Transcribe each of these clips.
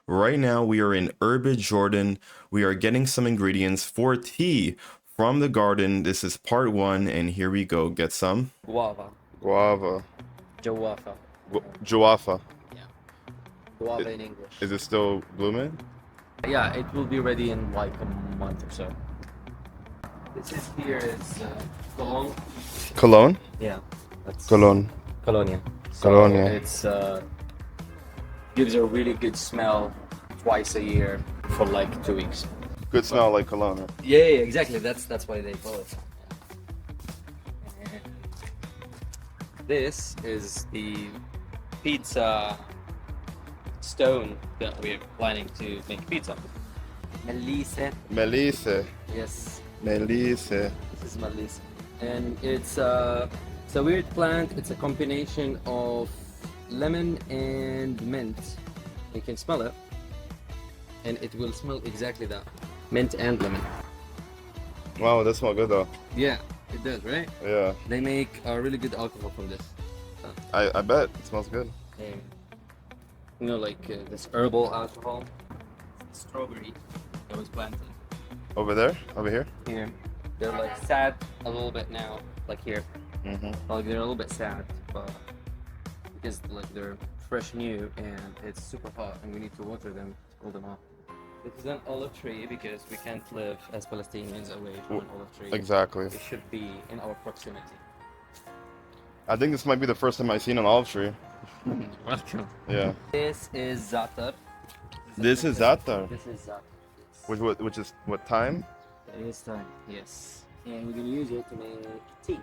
Right now we are in Irbid Jordan. We are getting some ingredients for tea from the garden. This is part one, and here we go. Get some. Guava. Guava. Jawaffa. Jawaffa. Yeah. Guava in English. Is it still blooming? Yeah, it will be ready in like a month or so. This is cologne. Cologne? Yeah. That's Cologne. Colonia. So Colonia. it's gives a really good smell twice a year for like 2 weeks. Good smell like cologne. Yeah, exactly. That's why they call it. And this is the pizza stone that we're planning to make pizza. Melisse. Melisse. Yes, Melisse. this is Melisse. And it's a weird plant. It's a combination of lemon and mint. You can smell it. And it will smell exactly that. Mint and lemon. Wow, that smells good though. Yeah, it does, right? Yeah. They make a really good alcohol from this. I bet. It smells good. And, you know, like this herbal alcohol. Strawberry that was planted Over there? Over here? here. They're like sad a little bit now, like here. Mm-hmm. Like they're a little bit sad, but because like they're fresh new and it's super hot and we need to water them to cool them off. This is an olive tree because we can't live as Palestinians away from an olive tree. Exactly. It should be in our proximity. I think this might be the first time I've seen an olive tree. Welcome. Yeah. This is za'atar. This is za'atar. This is za'atar. Which is what time? It is time, yes. And we're gonna use it to make tea.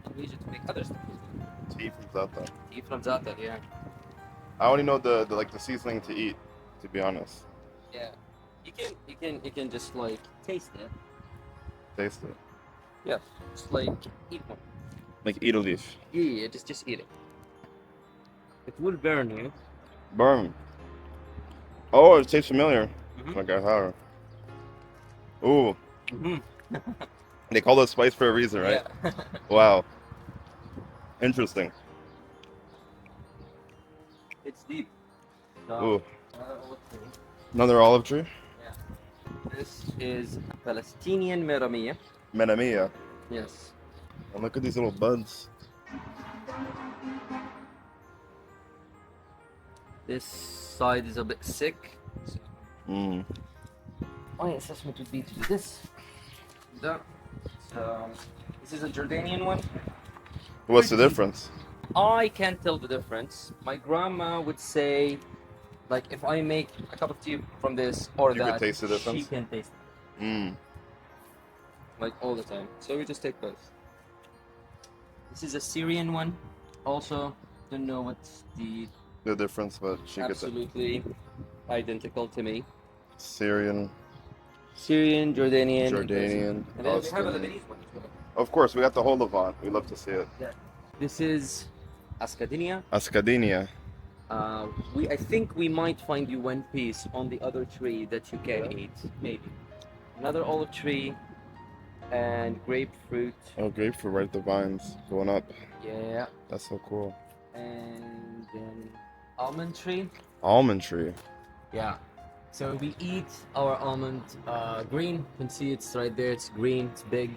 And we use it to make other stuff as well. Tea from za'atar. Tea from za'atar, yeah. I only know the like the seasoning to eat, to be honest. Yeah. You can just like taste it. Taste it. Yeah. Just like eat one. Like eat a leaf. Yeah, just eat it. It will burn you. Burn. Oh, it tastes familiar. Mhm. Like I have. Ooh. Mm-hmm. They call it spice for a reason, right? Yeah. Wow. Interesting. It's deep. Ooh. Olive tree. Another olive tree? Yeah. This is Palestinian meramia. Menamia. Yes. And look at these little buds. This side is a bit sick. Mm. My assessment would be to do this. That. This is a Jordanian one. What's the difference? I can't tell the difference. My grandma would say, like, if I make a cup of tea from this or You could that, taste the difference? she can taste it, Mm. like all the time. So we just take both. This is a Syrian one. Also, don't know what's The difference, but she gets it. absolutely identical to me. Syrian, Syrian, Jordanian, Jordanian, and then we have a Palestinian. Lebanese one as well. Of course, we got the whole Levant. We love to see it. This is Ascadinia. Ascadinia. I think we might find you one piece on the other tree that you can eat, maybe. Another olive tree and grapefruit. Oh, grapefruit, right? The vines going up. Yeah. That's so cool. And then almond tree. Almond tree. Yeah. So we eat our almond green. You can see it's right there. It's green. It's big.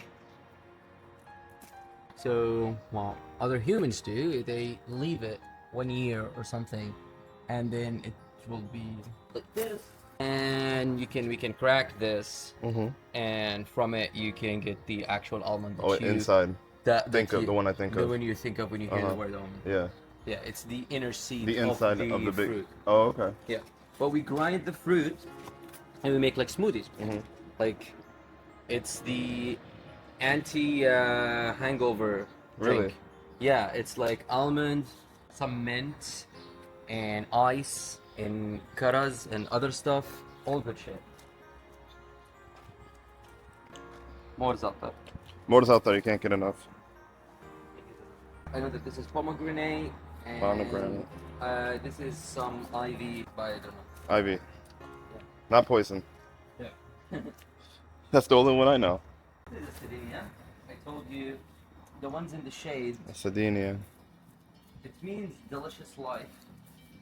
So, well, other humans do. They leave it 1 year or something, and then it will be like this. And we can crack this, Mm-hmm. and from it you can get the actual almond. That Oh, you, inside. That Think of you- the one I think the of. one you think of when you hear the word almond. Yeah. Yeah, it's the inner seed. The inside of the big. fruit. Oh, okay. Yeah, but we grind the fruit, and we make like smoothies. Mm-hmm. Like, it's the hangover drink. Really? Yeah, it's like almond, some mint, and ice, and karas, and other stuff. All good shit. More za'atar. More's out there. You can't get enough. I know that this is pomegranate. And, Pomegranate. This is some ivy, but I don't know. Ivy. Not poison. Yeah. That's the only one I know. This is a Sardinia. I told you, the ones in the shade, Sardinia. it means delicious life.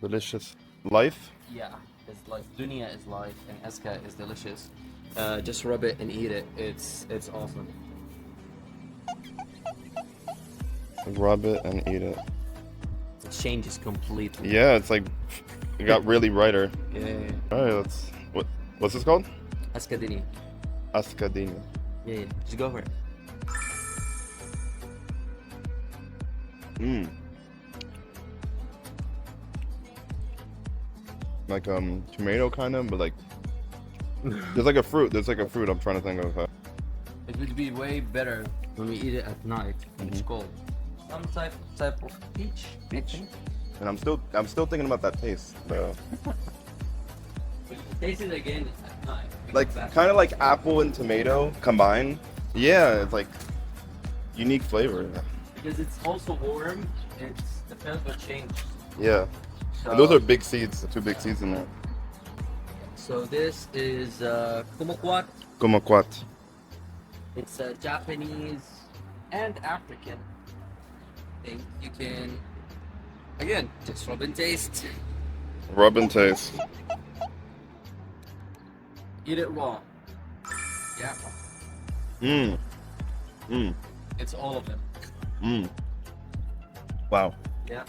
Delicious. Life? Yeah, it's like dunya is life and eska is delicious. Just rub it and eat it. It's awesome. Rub it and eat it. It changes completely. Yeah, it's like it got really brighter. Yeah. All right, what's this called? Eska dunya. Ascadina. Yeah. Just go for it. Mmm. Like tomato kind of, but like there's like a fruit. There's like a fruit I'm trying to think of. It would be way better when we eat it at night when it's cold. Some type of peach. Peach. And I'm still thinking about that taste. So. Taste it again at night. Like kind of like apple and tomato combined. Yeah, it's like unique flavor. Because it's also warm. It's the flavor changes. Yeah. So, And those are big seeds. The 2 big seeds in there. So this is kumquat. Kumquat. It's a Japanese and African thing. You can again just rub and taste. Rub and taste. Eat it raw. Yeah. Mmm. Mmm. It's all of them. Mmm. Wow. Yeah.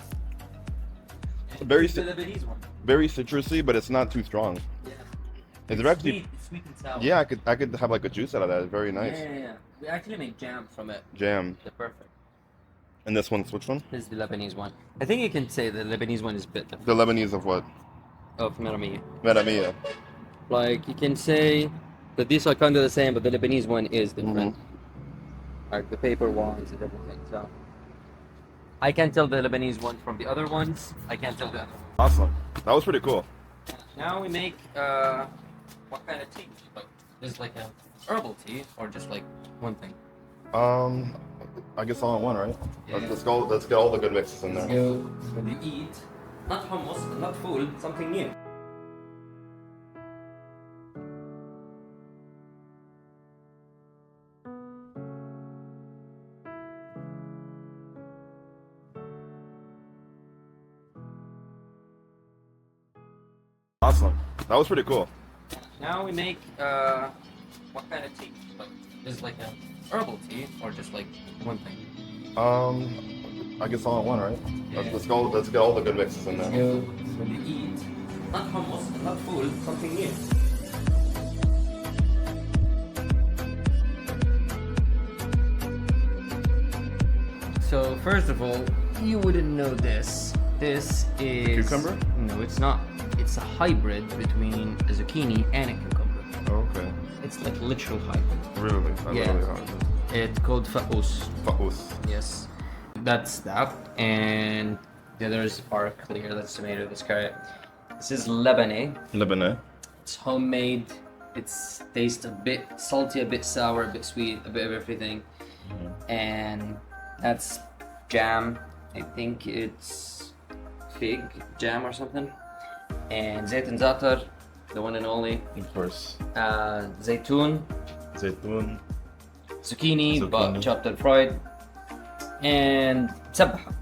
And Very it's the Lebanese one. Very citrusy, but it's not too strong. Yeah. It's actually Sweet. It's sweet and sour. yeah. I could have like a juice out of that. It's very nice. Yeah. We actually make jam from it. Jam. They're perfect. And this one's which one? This is the Lebanese one. I think you can say the Lebanese one is a bit different. The Lebanese of what? Of Meramia. Meramia. Like you can say that these are kind of the same, but the Lebanese one is different. Like the paper ones and everything. So I can tell the Lebanese one from the other ones. I can't tell the other one. Awesome. That was pretty cool. Now we make what kind of tea? Like is like a herbal tea or just like one thing? I guess all in one, right? Yeah. Let's get all the good mixes in there. So when you eat, not hummus, not full, something new. Awesome. That was pretty cool. Now we make what kind of tea? Like is like a herbal tea or just like one thing? I guess all in one, right? Yeah. Let's get all the good mixes in there. So when you eat, not hummus, not full, something new. So first of all, you wouldn't know this. This is Cucumber? No, it's not. It's a hybrid between a zucchini and a cucumber. Oh, okay. It's like literal hybrid. Really? Yeah. Really hard. It's called fa'us. Fa'us. Yes. That's that. And the others are clear. That's tomato, that's carrot. This is Lebanese. Lebanon. It's homemade. It's tastes a bit salty, a bit sour, a bit sweet, a bit of everything. And that's jam. I think it's fig jam or something. And zayt and zatar, the one and only. Of course. Zaytun, Zaytun. zucchini, but chopped and fried. And sabha,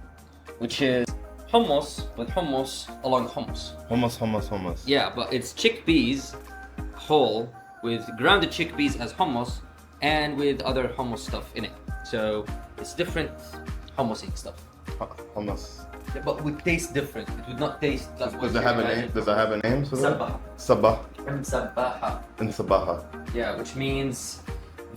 which is hummus with hummus along hummus. Hummus. Yeah, but it's chickpeas whole with grounded chickpeas as hummus and with other hummus stuff in it. So it's different hummusy stuff. Hummus. Yeah, but would taste different. It would not taste like what Does it you have a imagine name? Does it have a name? Sabah. Sabah. From Sabaha. And Sabaha. Yeah, which means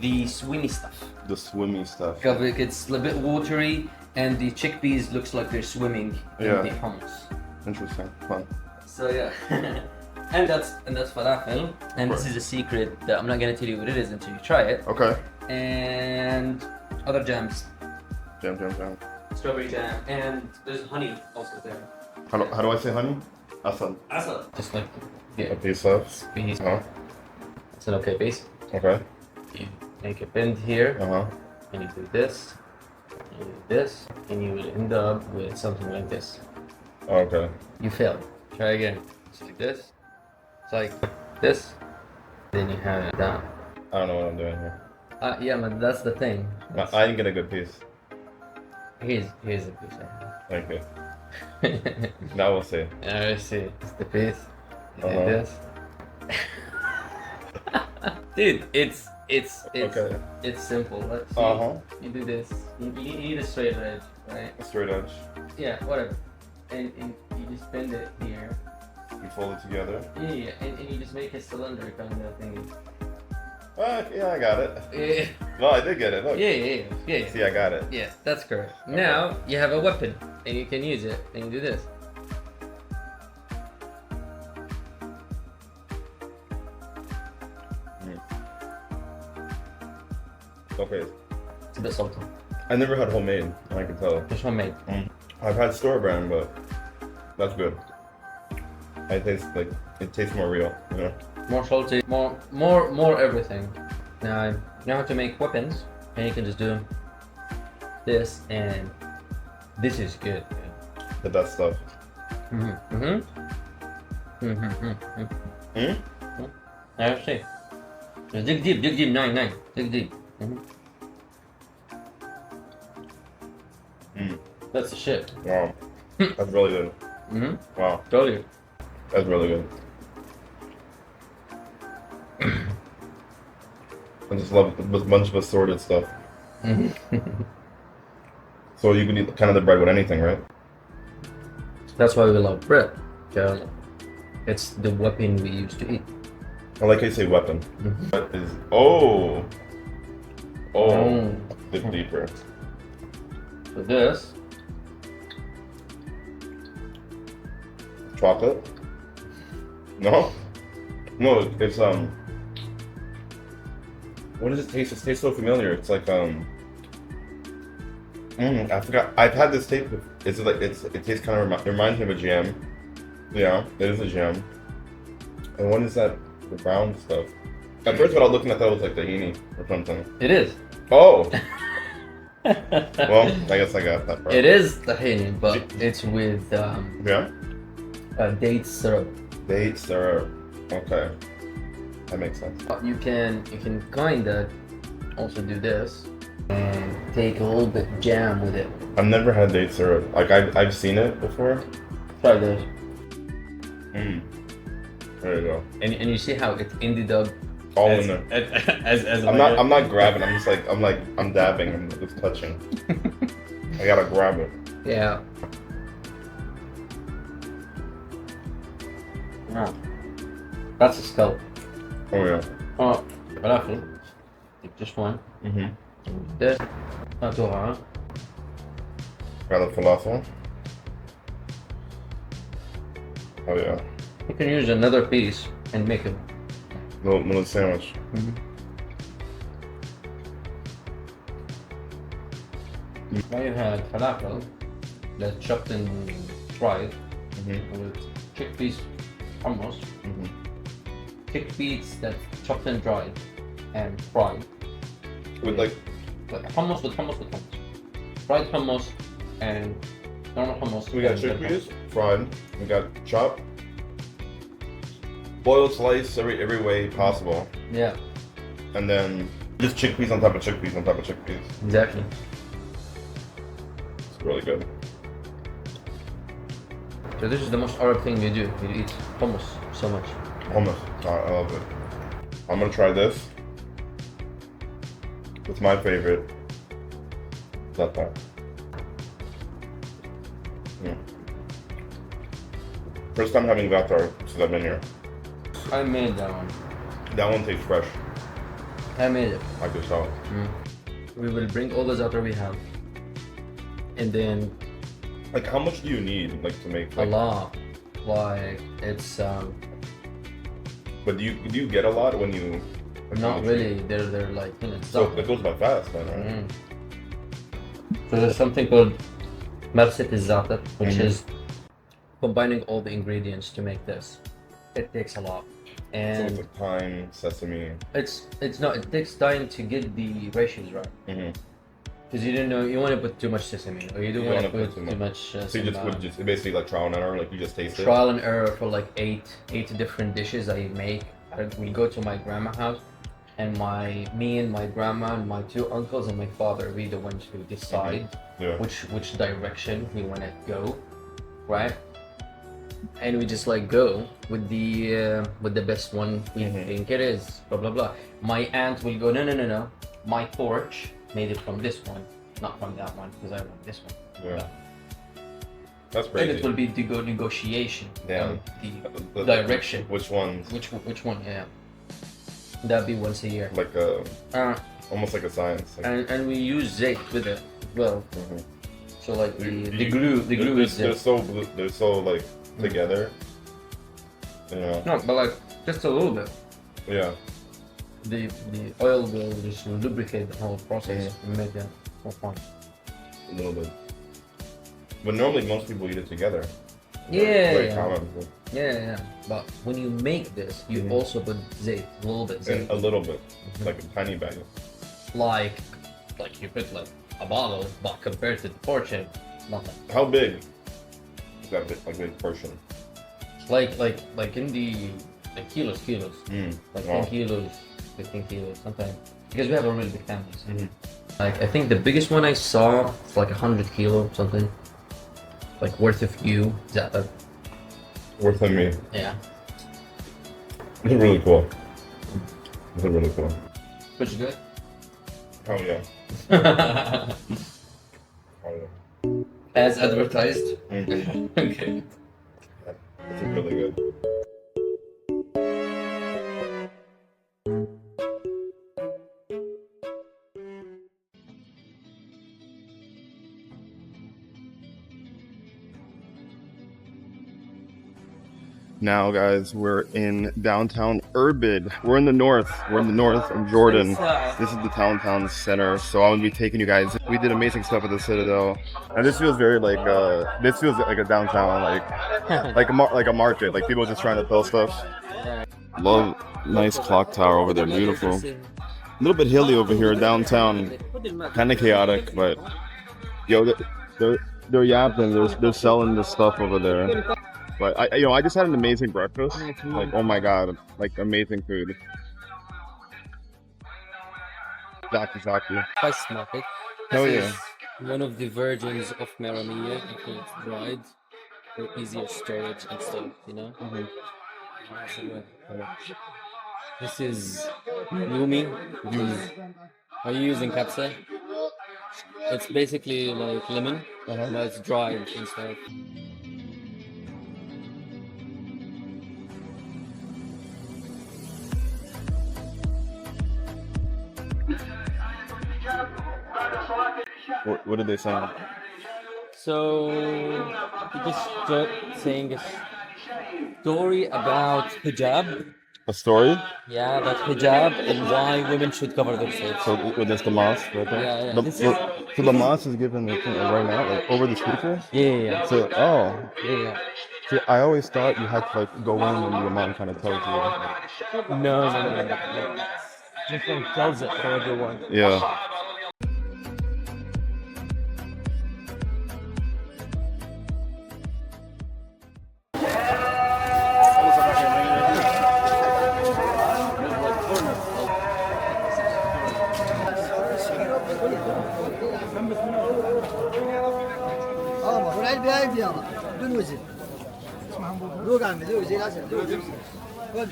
the swimmy stuff. The swimmy stuff. Because it's a bit watery and the chickpeas looks like they're swimming in Yeah. the hummus. Interesting. Fun. So yeah. and that's falafel. And this is a secret that I'm not gonna tell you what it is until you try it. Okay. And other jams. Jam. Strawberry jam. And there's honey also there. How do I say honey? Asal. Asal. Just like A piece of. piece. It's an okay piece. Okay. You make a bend here. Uh-huh. And you do this. And you do this. And you will end up with something like this. Okay. You failed. Try again. It's like this. It's like this. Then you have it down. I don't know what I'm doing here. Yeah, but that's the thing. I didn't get a good piece. Here's a piece. I have. Thank you. Now we'll see. Let's see. It's the piece. You do Uh-huh. this. Dude, it's Okay. it's simple. Let's see. Uh-huh. You do this. You need a straight edge, right? A straight edge. Yeah, whatever. And you just bend it here. You fold it together. Yeah, and you just make a cylinder kind of thing. Yeah, I got it. Yeah, Well, I did get it. Look. yeah. See, I got it. Yeah, that's correct. Okay. Now you have a weapon and you can use it and you do this. Okay. It's a bit salty. I never had homemade. I can tell. Just homemade. I've had store brand, but that's good. It tastes more real. You know. More salty, more everything. Now you know how to make weapons, and you can just do this, and this is good. The best stuff. I see. Just dig deep, nine, dig deep. That's the shit. Wow. That's really good. Wow. Totally. That's really good. I just love a bunch of assorted stuff. So you can eat kind of the bread with anything, right? That's why we love bread. Because it's the weapon we use to eat. I like how you say weapon. That is a bit deeper. So this. Chocolate? No? No, it's what does it taste? It tastes so familiar. It's like I forgot. I've had this taste. It's like it tastes kind of it reminds me of a jam. Yeah, it is a jam. And what is that? The brown stuff. At first, when I was looking at that, it was like tahini or something. It is. Oh. Well, I guess I got that part. It is tahini, but it's with Yeah. date syrup. Date syrup. Okay. That makes sense. You can kinda also do this and take a little bit jam with it. I've never had date syrup. Like I've seen it before. Try this. There you go. And you see how it ended up All in there. as I'm not grabbing. I'm just like I'm dabbing. I'm just touching. I gotta grab it. Yeah. No. That's a scalp. Oh yeah. Oh, falafel. Take just one. This. Not too hard. Got the falafel. Oh yeah. You can use another piece and make a Little sandwich. Now you had falafel that's chopped and fried with chickpeas hummus. Chickpeas that's chopped and dried and fried. With like hummus with hummus. Fried hummus and normal hummus. we got and red chickpeas fried. We got chopped, boiled, sliced every way possible, hummus. Yeah, and then just chickpeas on top of chickpeas on top of chickpeas. exactly. It's really good. So this is the most Arab thing you do. You eat hummus so much. Hummus. I love it. I'm gonna try this. It's my favorite. Za'atar. First time having za'atar since I've been here. I made that one. That one tastes fresh. I made it. I could tell. We will bring all the za'atar we have, and then Like, how much do you need, like, to make? a Like, lot. Like it's but do you get a lot when you? Like, not when you really. They're like So it goes by fast, then, right? So there's something called marset al-za'atar, which is combining all the ingredients to make this. It takes a lot, So and it's like thyme, sesame. it's not. It takes time to get the ratios right. Because you didn't know you want to put too much sesame, or you don't want to put too much. So you just would just basically like trial and error, like you just taste it. trial and error for like eight different dishes I make. I will go to my grandma's house, and me and my grandma and my two uncles and my father, we the ones who decide Yeah. which direction we want to go. right? And we just like go with the best one we think it is. Blah blah blah. My aunt will go, no no no no. My torch made it from this one, not from that one, because I want this one. Yeah. That's crazy. And it will be the negotiation. Yeah. The direction. Which ones? Which one? Yeah. That'd be once a year. Like almost like a science. Like, and we use zait with it as well. So like the glue is they're so like together. You know. No, but like just a little bit. Yeah. The oil will just lubricate the whole process and make it more fun. A little bit. But normally most people eat it together. Yeah. Common. Yeah. But when you make this, you also put zait, a little bit zait. A little bit, like a tiny bag. Like you put like a bottle, but compared to the portion, nothing. How big is that big portion? Like in the kilos. Like 10 Wow. kilos, 15 kilos, sometimes. Because we have a really big family. Like I think the biggest one I saw was like 100 kilo something. Like worth of you. Is that Worth of me. yeah. This is really cool. This is really cool. Pretty good. Oh yeah. Oh yeah. As advertised. Mhm. Okay. This is really good. Now, guys, we're in downtown Irbid. We're in the north. We're in the north of Jordan. This is the downtown center. So I'm gonna be taking you guys. We did amazing stuff at the Citadel, and this feels very like this feels like a downtown, like a market. Like people just trying to sell stuff. Love nice clock tower over there, beautiful. A little bit hilly over here downtown, kind of chaotic, but yo, they're yapping. They're selling the stuff over there. But I just had an amazing breakfast. Like, oh my god, like amazing food. Exactly. Spice market. Hell This yeah. is one of the versions of Maramiya. I think it's dried for easier storage and stuff, you know? This is Yumi. Are you using kapsa? It's basically like lemon, but it's dried and stuff. What did they say? So he just saying a story about hijab. A story? Yeah, about hijab and why women should cover themselves. So this the mosque right there? Yeah. So the mosque is given right now, like over the speakers? Yeah. So Yeah. see, I always thought you had to like go in when your mom kind of tells you. No. Just like tells it for everyone. Yeah. والعلبة هاي بيضة بدون وزن ذوق عمي ذوق زي العسل ذوق زي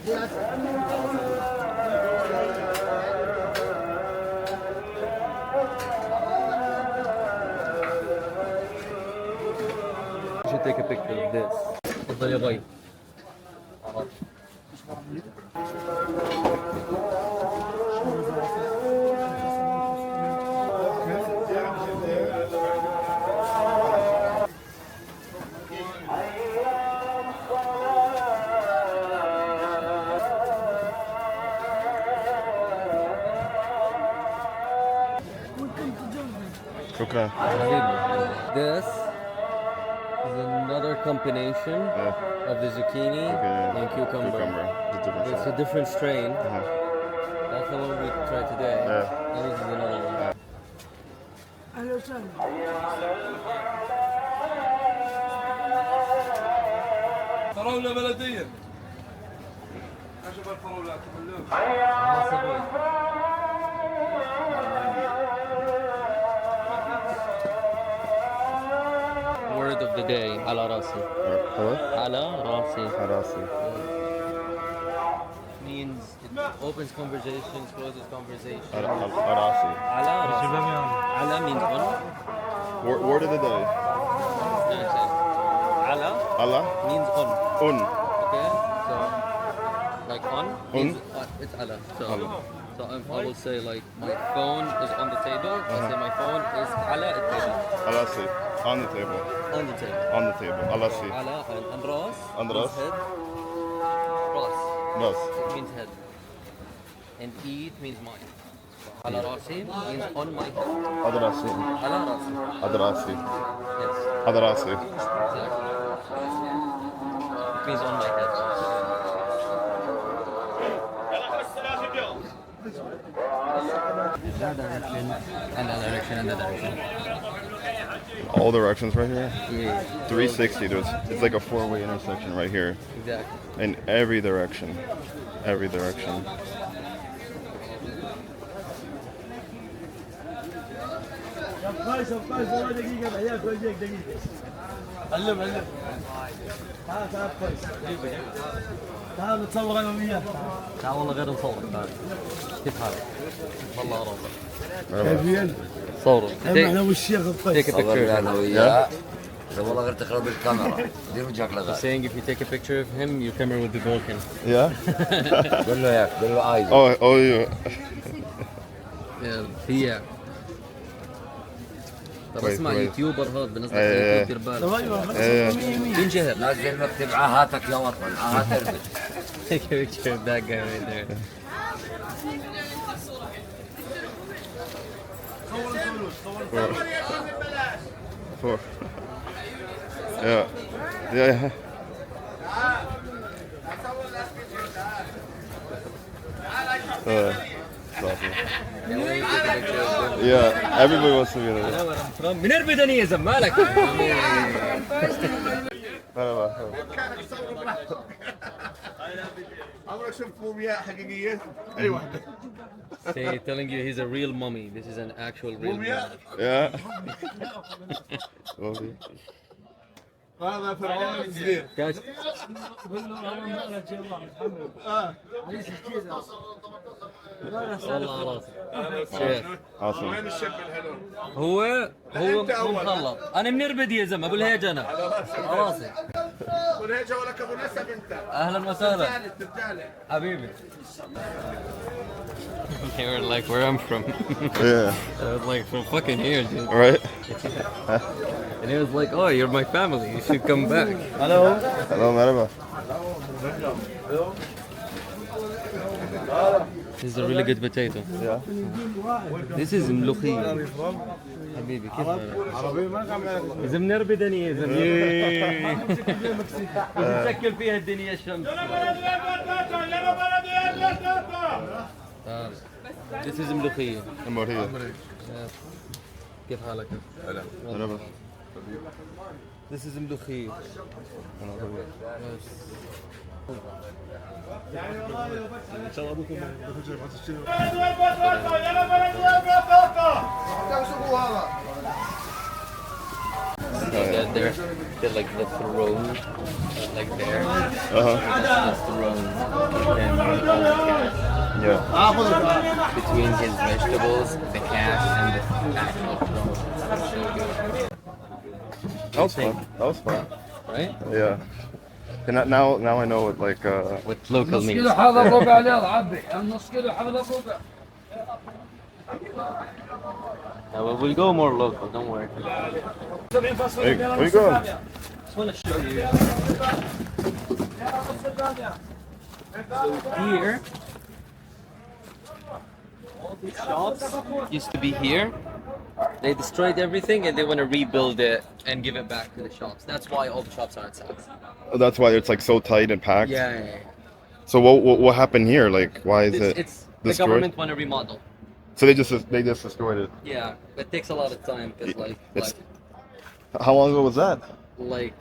العسل You should take a picture of this. تفضل يا بي. Okay. This is another combination of the zucchini and cucumber. It's a different strain. That's the one we tried today. And this is another one. أهلا وسهلا فراولة بلدية. أشوف الفراولة تحلوها. We're word of the day. Ala rasi. Hello? Ala rasi. Harasi. Means it opens conversations, closes conversations. Harasi. Ala rasi. Ala means on. Word of the day. Ala Allah. means on. Un. Okay, so like on means it's ala. So, Allah. so I will say like my phone is on the table. I say my phone is ala at table. Alasi. On the table. On the table. On the table. Alasi. Ala and ras. And means ras. head. Ras. Bas. It means head. And eat means mine. So ala rasi means on my head. Adrasi. Ala rasi. Adrasi. Yes. Adrasi. Exactly. It means on my head. That direction and that direction and that direction. All directions right here. Yeah. 360. It's like a four-way intersection right here. Exactly. In every direction. Every direction. فايز دقيقة بعيال فوجيك دقيقة. علم. تعال كويس. تعال نتصور انا وياك. لا والله غير نصور. كيف حالك؟ والله راسك. كيفين؟ صوروا. انا والشيخ القيس. Take a picture. انا وياه والله غير تخرب الكاميرا دير وجهك لغاية Saying if you take a picture of him, your camera will be broken. Yeah? قول له ياك قول له عايز Oh, you. هي. طب كويس، اسمع كويس. يوتيوبر هذا بالنسبة إيه. لليوتيوب دير بالك. Yeah. ينجهر. نازل مكتب عاهاتك يا وطن عاهات اربد Take a picture of that guy right there. Four. Yeah. Yeah. Yeah, everybody wants to be there. من اربد انا يا زلمه مالك. عمرك شفت مومياء حقيقية؟ أي واحدة. Say, telling you he's a real mummy. This is an actual real mummy. Yeah. هذا فرعون صغير. Guys, والله راسي. شيخ. Awesome. وين الشاب الحلو؟ هو مخلط. انا من اربد يا زلمه ابو الهيج انا. على راسي. والهيجة ولك أبو نسب أنت. اهلا وسهلا. ترجالي. حبيبي. They were like, where I'm from. Yeah. I was like, from fucking here, dude. Right? And he was like, oh, you're my family. You should come back. Hello, merhaba. This is a really good potato. Yeah. This is ملوخية. حبيبي كيف حالك؟ إذا بنربد أنا يا زلمة. بتشكل فيها الدنيا الشمس. This is ملوخية. المورية. كيف حالك؟ مرحبا. This is ملوخية. They're like the throne, like there. That's the throne. Yeah. Between his vegetables, the cat, and the actual throne. So good. That was fun. That was fun. Right? Yeah. And now I know what like With local meat. هذا الربع عليه عبي النص كيلو حبل الربع Yeah, well, we'll go more local, don't worry. Hey, where you going? Just want to show you. So here, all these shops used to be here. They destroyed everything and they want to rebuild it and give it back to the shops. That's why all the shops are outside. That's why it's like so tight and packed. Yeah. So what happened here? Like why is it It's the destroyed? government want to remodel. So they just destroyed it. Yeah, it takes a lot of time because It's- How long ago was that? like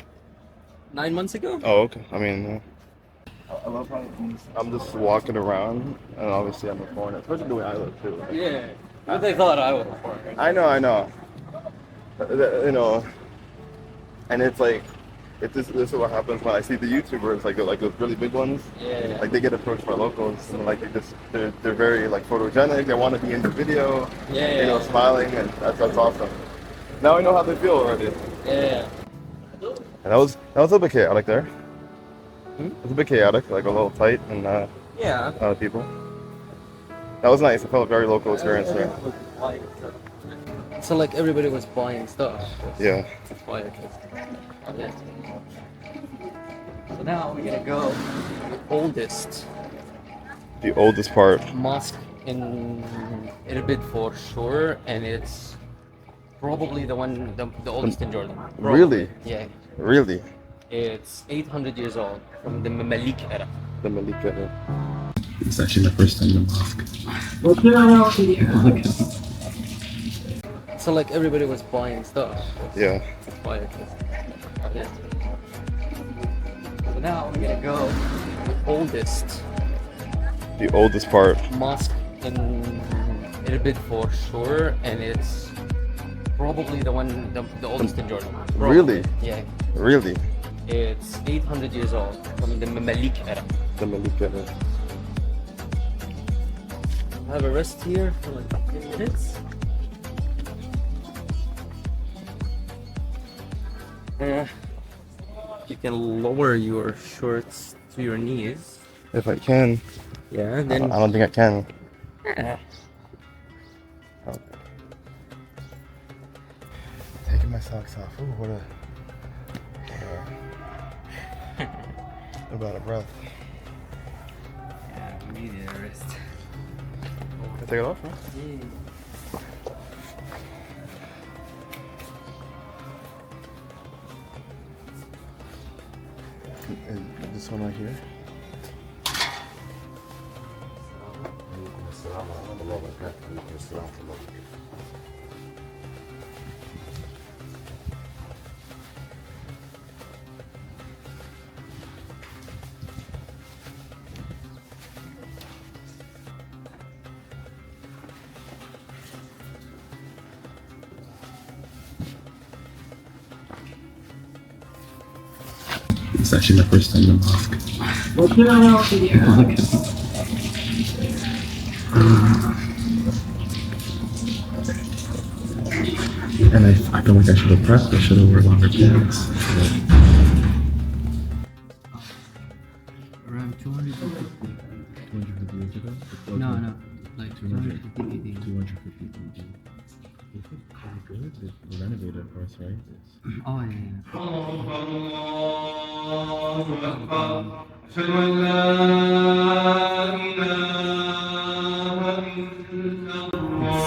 9 months ago. Oh, okay. I mean, I'm just walking around, and obviously I'm a foreigner, especially the way I look too. Yeah. What they thought I was. I know. You know, And it's like, this is what happens when I see the YouTubers, like those really big ones. Yeah. Like they get approached by locals, and like they're very like photogenic. They want to be in the video, Yeah. you know, smiling, and that's awesome. Now I know how they feel already. Yeah. And that was a bit chaotic there. Hmm? It was a bit chaotic, like a little tight, and Yeah. a lot of people. That was nice. I felt a very local experience there. So like everybody was buying stuff. Yeah. That's why it was. Yeah. So now we're gonna go to the oldest part. mosque in Irbid for sure, and it's probably the oldest in Jordan. Probably. Really? Yeah. Really? It's 800 years old from the Mamalik era. The Malika. It's actually my first time in the mosque. So like everybody was buying stuff. Yeah. That's why it was. Yeah. So now we're gonna go to The oldest part. mosque in Irbid for sure, and it's probably the oldest in Jordan. Probably. Really? Yeah. Really? It's 800 years old from the Mamalik era. The Malika. Have a rest here for like 10 minutes. You can lower your shorts to your knees. If I can. Yeah, I then don't think I can. Taking my socks off. Ooh, what about a breath. yeah, we need a rest. Can I take it off? Huh? And this one right here. It's actually my first time in the mosque. And I feel like I should have prepped. I should have worn longer pants. Around 250. 250 years ago? No, like 250 AD. 250 AD. Pretty good. They renovated, of course, right? Oh yeah. أشهد أن لا إله إلا الله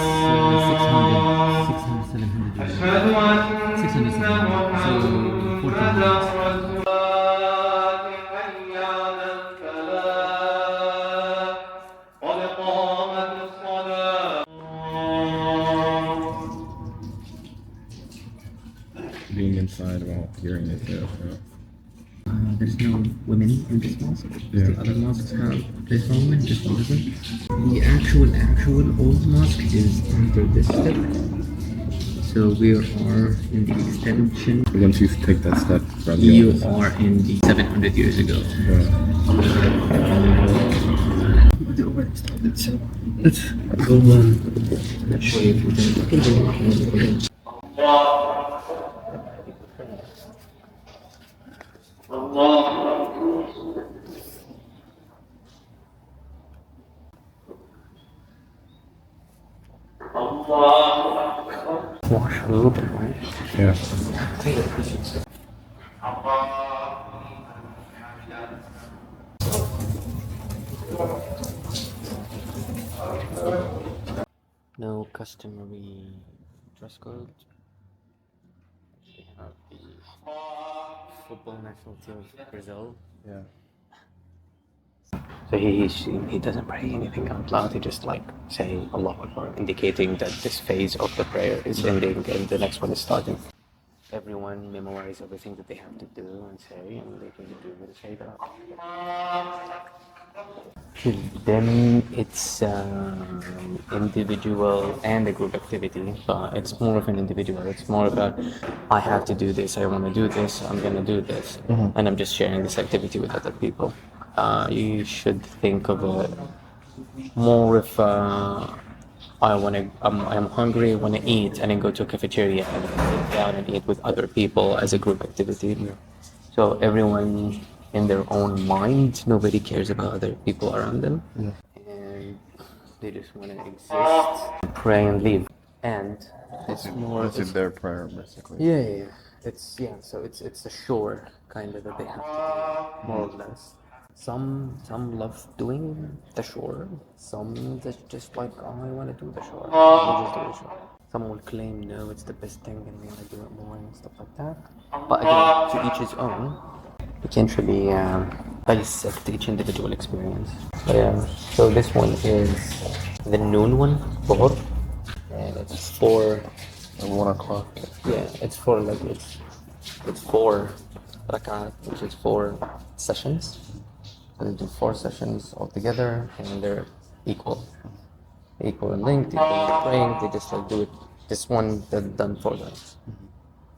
600, 700 years. أشهد أن 600, 700. So 14 years. حي على الفلاح قد قامت الصلاة Being inside while hearing it there. There's no women in this mosque. Yeah. The other mosques have there's no women, just one of them. The actual old mosque is under this step. So we are in the extension. Once you take that step from the You other side. are in the 700 years ago. Let's go let's show you if wash a little bit, right? Yeah. No customary dress code. We have the football national team of Brazil. Yeah. So he doesn't pray anything out loud. He just like saying Allah Akbar, indicating that this phase of the prayer is ending and the next one is starting. Everyone memorize everything that they have to do and say, and they can do the shahada. To them, it's individual and a group activity, but it's more of an individual. It's more about, I have to do this, I want to do this, I'm going to do this, and I'm just sharing this activity with other people. You should think of it more if I'm hungry, I want to eat, and then go to a cafeteria and sit down and eat with other people as a group activity. So everyone in their own mind, nobody cares about other people around them, and they just want to exist, pray, and leave. And it's more. It's their prayer, basically. Yeah. So it's a chore kind of that they have to do, more or less. Some love doing the chore. Some just like, oh, I want to do the chore. They just do the chore. Some will claim, no, it's the best thing and they want to do it more and stuff like that. But again, to each his own. You can't really dissect each individual experience. So this one is the noon one, Dhuhr, and it's for 1 o'clock. yeah, it's for like it's 4 rakat, which is 4 sessions. So they do 4 sessions altogether, and they're equal in length, equal in praying. They just like do it. This one they're done 4 times.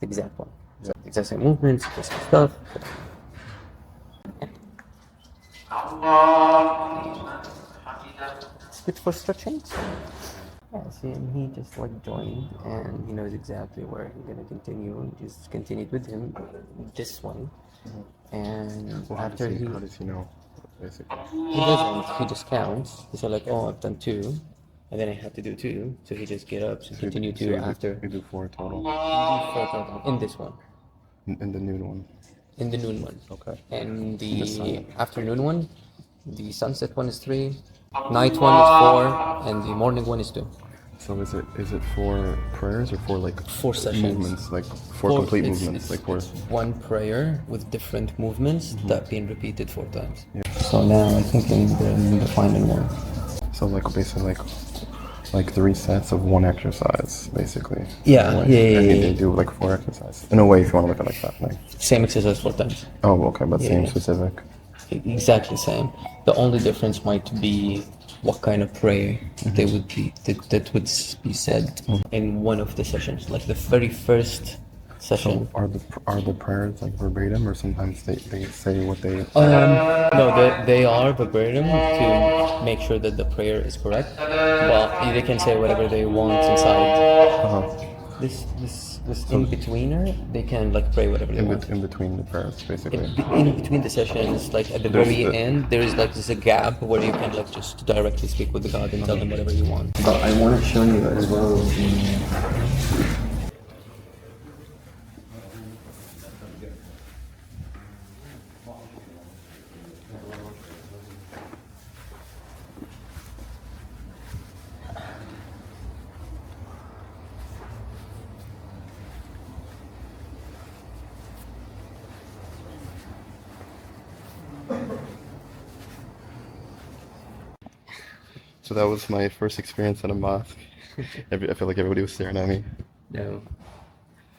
Exact one, exact same movements, exact same stuff. It's good for stretching. Yeah, see, and he just like joined, and he knows exactly where he's gonna continue, and just continued with him this one. And after How does he know, basically? he doesn't, he just counts. He's like, oh, I've done 2, and then I have to do 2, so he just get up and continue So 2 you after. You do 4 total. In this one, In the noon one. in the noon one. Okay. And The the sun. afternoon one, the sunset one is 3, night one is 4, and the morning one is 2. So is it 4 prayers or 4 like 4 sessions. movements, like 4 complete movements, like 4? It's one prayer with different movements that being repeated 4 times. Yeah. So now I think in the final one. So like basically like 3 sets of 1 exercise, basically. Yeah, In a way. yeah. And they do like 4 exercises. In a way, if you want to look at it like that. Like, Same exercise 4 times. oh, okay, but same Yeah. specific. Exactly same. The only difference might be what kind of prayer they would be that would be said in one of the sessions, like the very first session. So are the prayers like verbatim, or sometimes they say what they? No, they are verbatim to make sure that the prayer is correct, but they can say whatever they want inside. This in-betweener, they can like pray whatever they want. In between the prayers, basically. In between the sessions, like at the very end, there is like just a gap where you can like just directly speak with the God and tell them whatever you want. But I want to show you as well. So that was my first experience at a mosque. I feel like everybody was staring at me. No.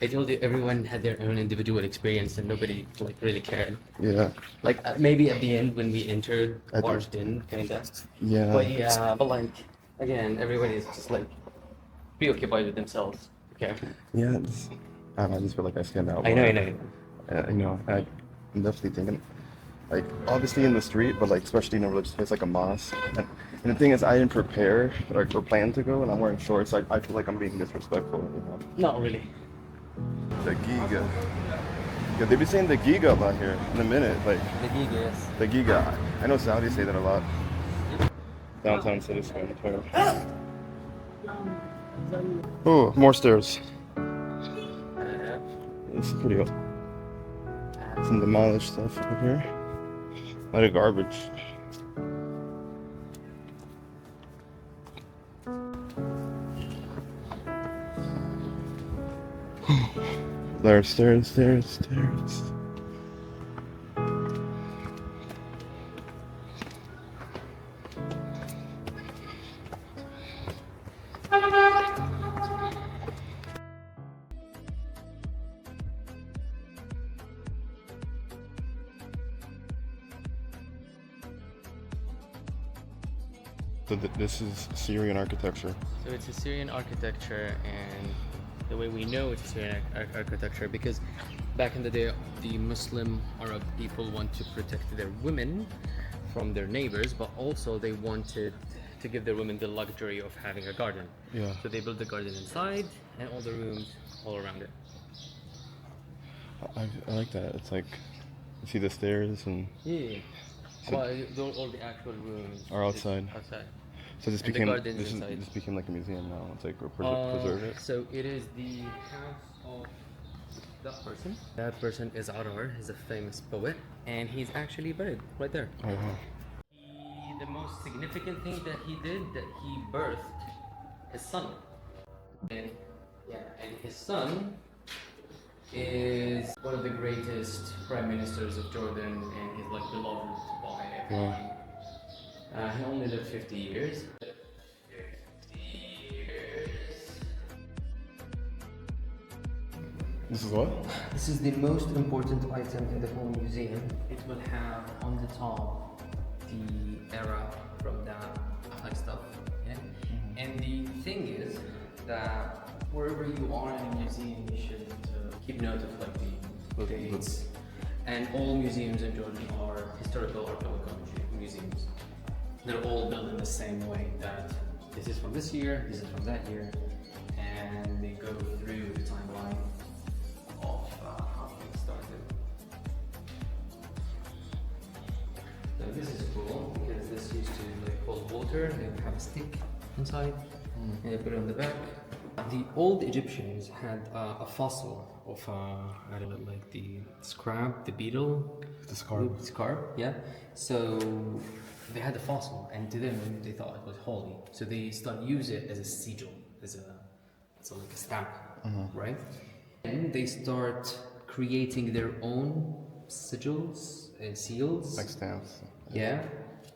I told you everyone had their own individual experience and nobody like really cared. Yeah. Like maybe at the end when we entered, ours didn't kind of. Yeah. But like again, everybody is just like preoccupied with themselves. Okay. Yeah. I just feel like I stand out. I know. I'm definitely thinking, like, obviously in the street, but like especially in a religious place like a mosque. And the thing is, I didn't prepare or plan to go, and I'm wearing shorts. I feel like I'm being disrespectful. You know? Not really. The Giga. Yeah, they be saying the Giga about here in a minute. Like The Giga, yes. the Giga. I know Saudis say that a lot. Downtown City Square. Oh, more stairs. It's pretty old. Some demolished stuff over here. A lot of garbage. There's stairs. So this is Syrian architecture. So it's Assyrian architecture, and the way we know it's Assyrian architecture because back in the day, the Muslim Arab people want to protect their women from their neighbors, but also they wanted to give their women the luxury of having a garden. Yeah. So they built the garden inside and all the rooms all around it. I like that. It's like, you see the stairs and Yeah. So- Well, all the actual rooms are outside. Outside. So this And the became garden's inside. this became like a museum now. It's like preserve it. So it is the house of that person. That person is Arar. He's a famous poet, and he's actually buried right there. Oh, wow. The most significant thing that he did, that he birthed his son. And his son is one of the greatest prime ministers of Jordan, and he's like beloved by everyone. He only lived 50 years. 50 years. This is what? This is the most important item in the whole museum. It will have on the top the era from that like stuff. Yeah? And the thing is that wherever you are in a museum, you should keep note of like the dates. And all museums in Jordan are historical archaeological museums. They're all built in the same way, that this is from this year, this is from that year, and they go through the timeline of how things started. So this is cool because this used to like hold water. They would have a stick inside, and they put it on the back. The old Egyptians had a fossil of I don't know, like the scrab, the beetle, The scarab. Scarab, yeah. So they had the fossil, and to them they thought it was holy. So they started use it as a sigil, as like a stamp, right? And they start creating their own sigils and seals, Like stamps. yeah,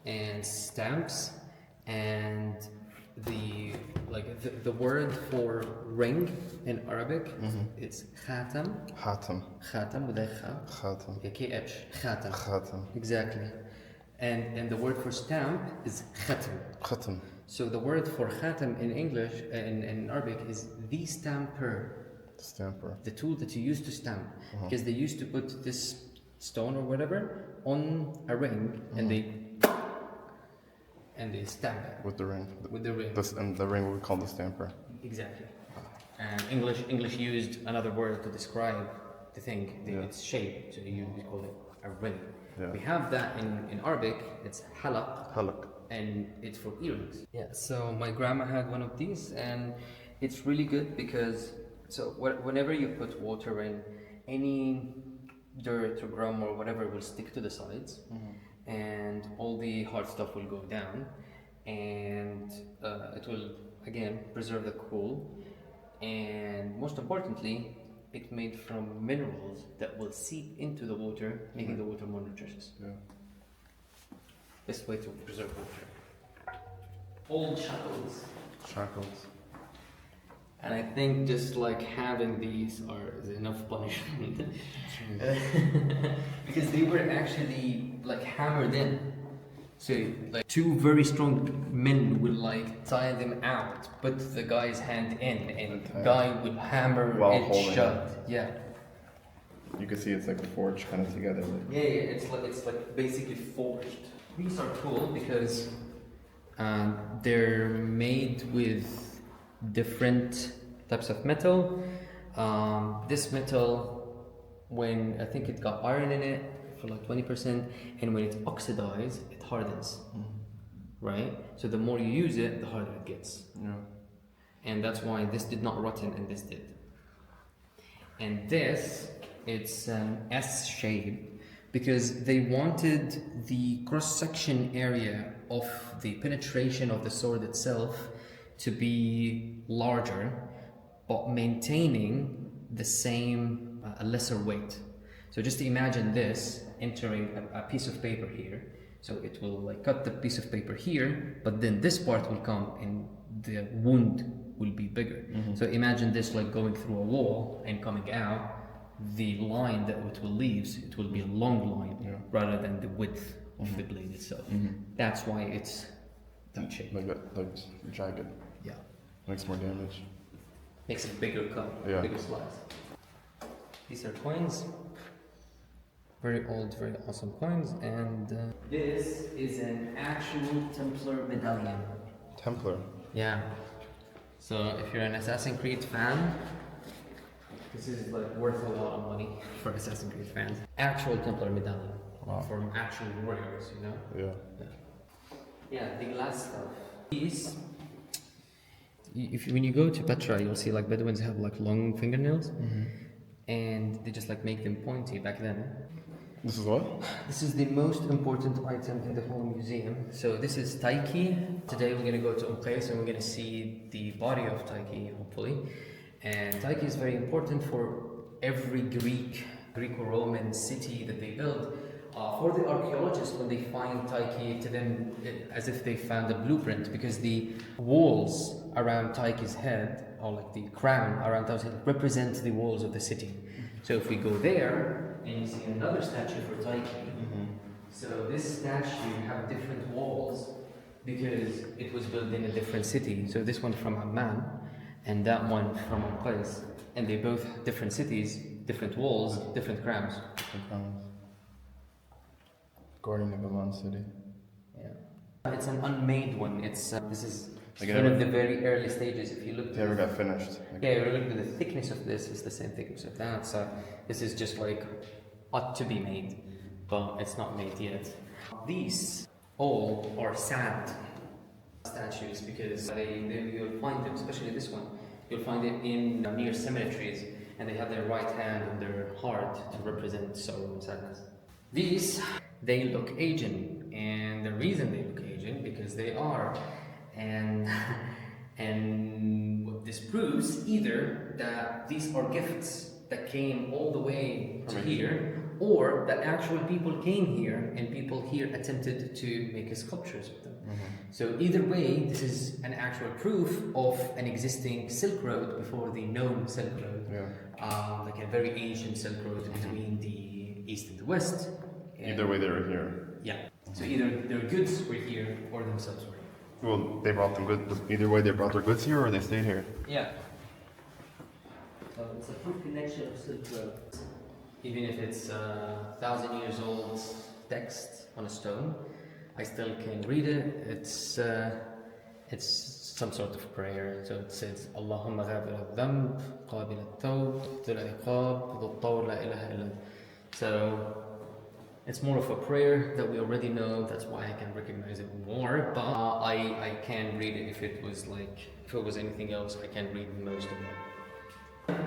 and stamps, and the word for ring in Arabic, it's khatam, Khatam. with a kha, Khatam. KH, khatam. Khatam. Exactly. And the word for stamp is khatam. Khatam. So the word for khatam in English, in Arabic, is the stamper, Stamper. the tool that you use to stamp. Because they used to put this stone or whatever on a ring, and they stamp it With the ring. with the ring. And the ring we call the stamper. Exactly. And English used another word to describe the thing, its shape, so we call it a ring. Yeah. We have that in Arabic, it's halaq, Halak. and it's for earrings. Yeah, so my grandma had one of these, and it's really good because whenever you put water in, any dirt or gum or whatever will stick to the sides, and all the hard stuff will go down, and it will again preserve the cool, and most importantly, it's made from minerals that will seep into the water, making the water more nutritious. Yeah. Best way to preserve water. Old shackles. Shackles. And I think just like having these is enough punishment. Because they were actually like hammered in. So like two very strong men would like tie them out, put the guy's hand in, and the guy would hammer While it holding shut. Yeah. You can see it's like a forge kind of together. Yeah, it's like basically forged. These are cool because they're made with different types of metal. This metal, when I think it got iron in it for like 20%, and when it's oxidized, it hardens. Right? So the more you use it, the harder it gets. Yeah. And that's why this did not rotten and this did. And this, it's an S shape because they wanted the cross-section area of the penetration of the sword itself to be larger, but maintaining the same, a lesser weight. So just imagine this entering a piece of paper here. So it will like cut the piece of paper here, but then this part will come and the wound will be bigger. So imagine this like going through a wall and coming out. The line that it will leave, it will be a long line rather than the width of the blade itself. That's why it's That shape. Like jagged. Yeah. Makes more damage. Makes a bigger cut, Yeah. bigger slice. These are coins. Very old, very awesome coins, and this is an actual Templar medallion. Templar. Yeah. So if you're an Assassin's Creed fan, this is like worth a lot of money for Assassin's Creed fans. Actual Templar medallion. Wow. From actual warriors, you know? Yeah. Yeah, the glass stuff. These, when you go to Petra, you'll see like Bedouins have like long fingernails, and they just like make them pointy back then. This is what? This is the most important item in the whole museum. So this is Taiki. Today we're gonna go to Uqais and we're gonna see the body of Taiki, hopefully. And Taiki is very important for every Greco-Roman city that they built. For the archaeologists, when they find Taiki, to them as if they found a blueprint, because the walls around Taiki's head, or like the crown around Taiki's head, represent the walls of the city. So if we go there and you see another statue for Taiki, so this statue have different walls because it was built in a different city. So this one from Amman and that one from Uqais, and they both have different cities, different walls, different crowns. Guardian of Amman City. Yeah, it's an unmade one. It's this is Like one of the very early stages. If you look, Never got finished. yeah, you look at the thickness of this. It's the same thickness of that. So this is just like ought to be made, but it's not made yet. These all are sand statues because you'll find them, especially this one. You'll find it in near cemeteries, and they have their right hand on their heart to represent sorrow and sadness. These, they look Asian, and the reason they look Asian because they are, and what this proves either that these are gifts that came all the way to here, or that actual people came here and people here attempted to make sculptures of them. So either way, this is an actual proof of an existing Silk Road before the known Silk Road, like a very ancient Silk Road between the East and the West. Either way, they were here. Yeah. So either their goods were here or themselves were here. Well, they brought them goods. Either way, they brought their goods here or they stayed here. Yeah. So it's a proof connection of Silk Road. Even if it's 1,000 years old text on a stone, I still can read it. It's some sort of prayer. So it says, Allahumma ghafir al-dhanb, qabil al-tawb, dhul al-iqab, dhul tawr la ilaha illa. So it's more of a prayer that we already know. That's why I can recognize it more. But I can read it if it was anything else. I can read most of it.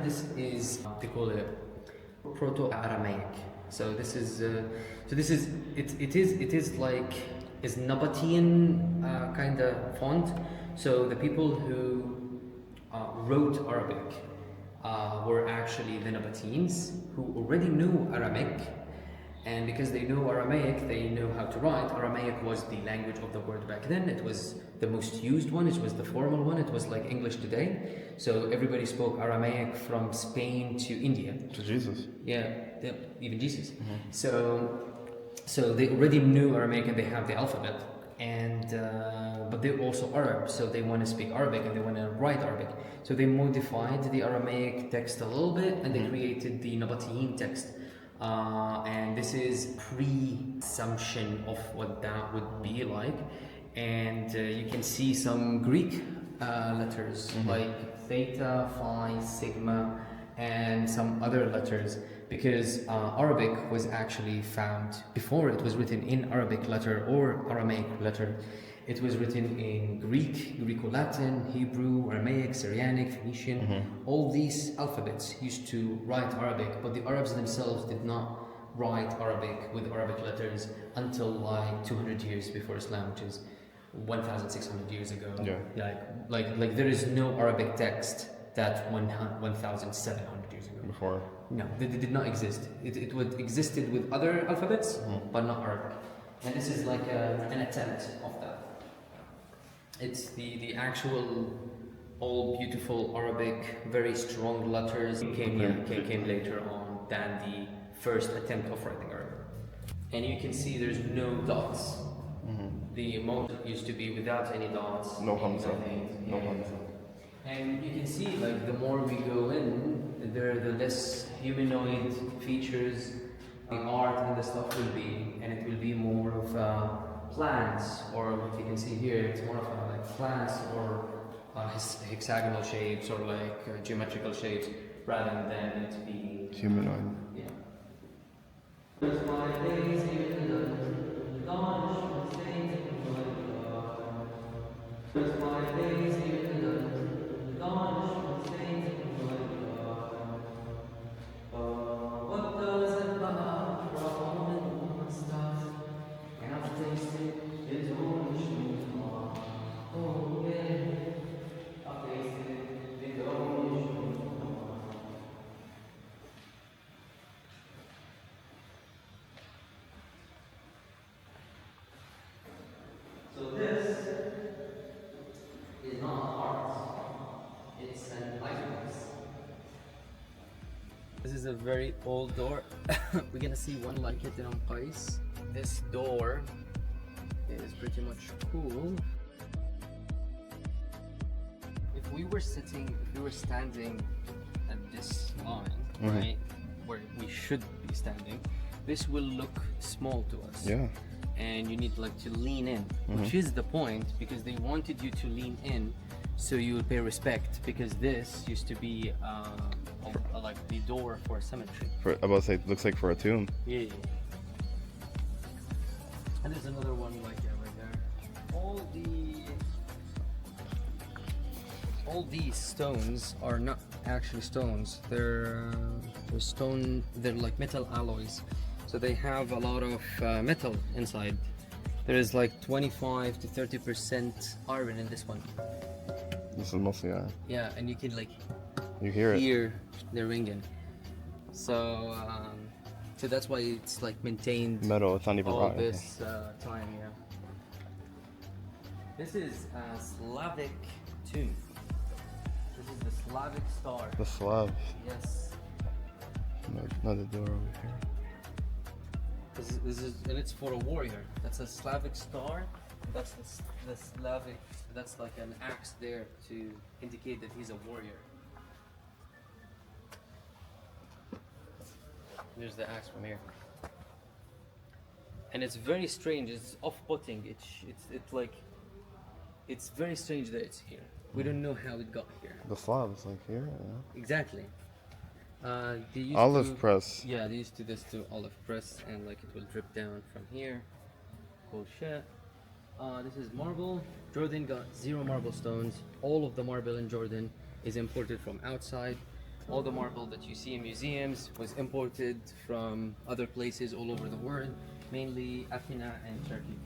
This is, they call it Proto-Aramaic. So this is like is Nabatean kind of font. So the people who wrote Arabic were actually the Nabateans who already knew Aramaic. And because they know Aramaic, they know how to write. Aramaic was the language of the world back then. It was the most used one. It was the formal one. It was like English today. So everybody spoke Aramaic from Spain to India. To Jesus. Yeah, even Jesus. So they already knew Aramaic and they have the alphabet. And but they're also Arab, so they want to speak Arabic and they want to write Arabic. So they modified the Aramaic text a little bit and they created the Nabatean text. And this is pre-assumption of what that would be like. And you can see some Greek letters like theta, phi, sigma, and some other letters, because Arabic was actually found before it was written in Arabic letter or Aramaic letter. It was written in Greek, Greco-Latin, Hebrew, Aramaic, Syrianic, Phoenician. All these alphabets used to write Arabic, but the Arabs themselves did not write Arabic with Arabic letters until like 200 years before Islam, which is 1,600 years ago. Yeah. Like there is no Arabic text that 1,700 years ago. Before. No, they did not exist. It existed with other alphabets, but not Arabic. And this is like an attempt of that. It's the actual all beautiful Arabic, very strong letters came later on than the first attempt of writing Arabic. And you can see there's no dots. the mode used to be without any dots. No Hamza. nothing. No Yeah. Hamza. And you can see, like, the more we go in, the less humanoid features the art and the stuff will be, and it will be more of plants, or what you can see here, it's more of like plants or hexagonal shapes or like geometrical shapes, rather than it being Humanoid. yeah. So this is not art, it's an lighthouse. This is a very old door. We're gonna see one like it in Qais. This door is pretty much cool. If we were standing at this line, right, where we should be standing, this will look small to us. Yeah. And you need like to lean in, which is the point, because they wanted you to lean in so you would pay respect, because this used to be like the door for a cemetery. I'm about to say, it looks like for a tomb. Yeah. And there's another one like that right there. All these stones are not actually stones. They're stone. They're like metal alloys. So they have a lot of metal inside. There is like 25 to 30% iron in this one. This is mostly iron. Yeah, and you can like You hear it. hear the ringing. So that's why it's like maintained Metal, it's not even all rotten. this time. Yeah. This is a Slavic tomb. This is the Slavic star. The Slav. Yes. Another door over here. This is, and it's for a warrior. That's a Slavic star. That's the Slavic. That's like an axe there to indicate that he's a warrior. There's the axe from here. And it's very strange. It's off-putting. It's like, it's very strange that it's here. We don't know how it got here. The Slavs, like here, yeah. Exactly. They used Olive press. Yeah, they used to this to olive press, and like it will drip down from here. Bullshit. This is marble. Jordan got 0 marble stones. All of the marble in Jordan is imported from outside. All the marble that you see in museums was imported from other places all over the world, mainly Athena and Turkey.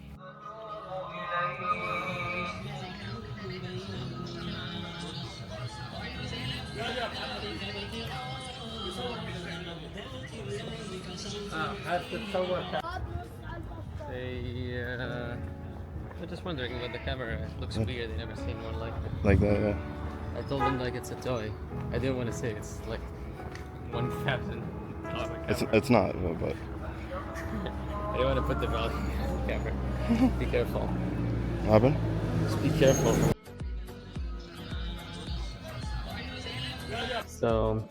I'm just wondering about the camera. It looks weird. I've never seen one like it. Like that, yeah. I told them like it's a toy. I didn't want to say it's like $1,000 camera. It's not, but I don't want to put the value on the camera. Be careful. what happened? Just be careful. So,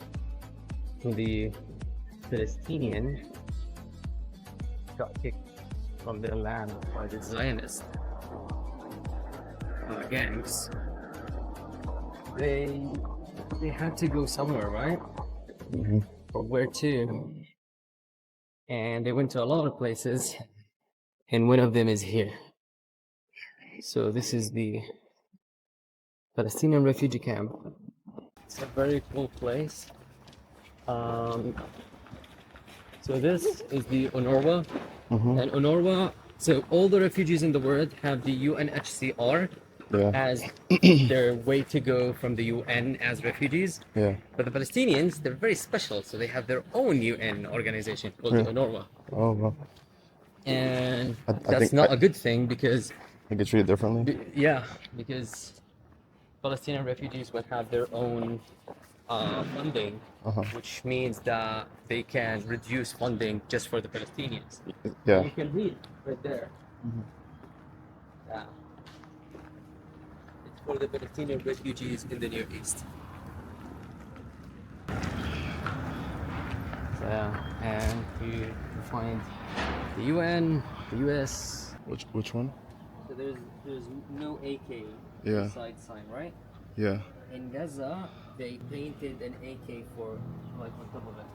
the Palestinian got kicked from their land by the Zionist gangs. They had to go somewhere, right? But where to? And they went to a lot of places, and one of them is here. So this is the Palestinian refugee camp. It's a very cool place. So this is the UNRWA, and UNRWA. So all the refugees in the world have the UNHCR as their way to go from the UN as refugees. Yeah. But the Palestinians, they're very special, so they have their own UN organization called the UNRWA. Oh, well. And I that's think not a good thing, because they get treated differently. because Palestinian refugees would have their own funding, which means that they can reduce funding just for the Palestinians. Yeah. You can read right there. It's for the Palestinian refugees in the Near East. So, and you find the UN, the US. Which one? So there's no AK Yeah. side sign, right? Yeah. In Gaza, they painted an AK for like on top of it.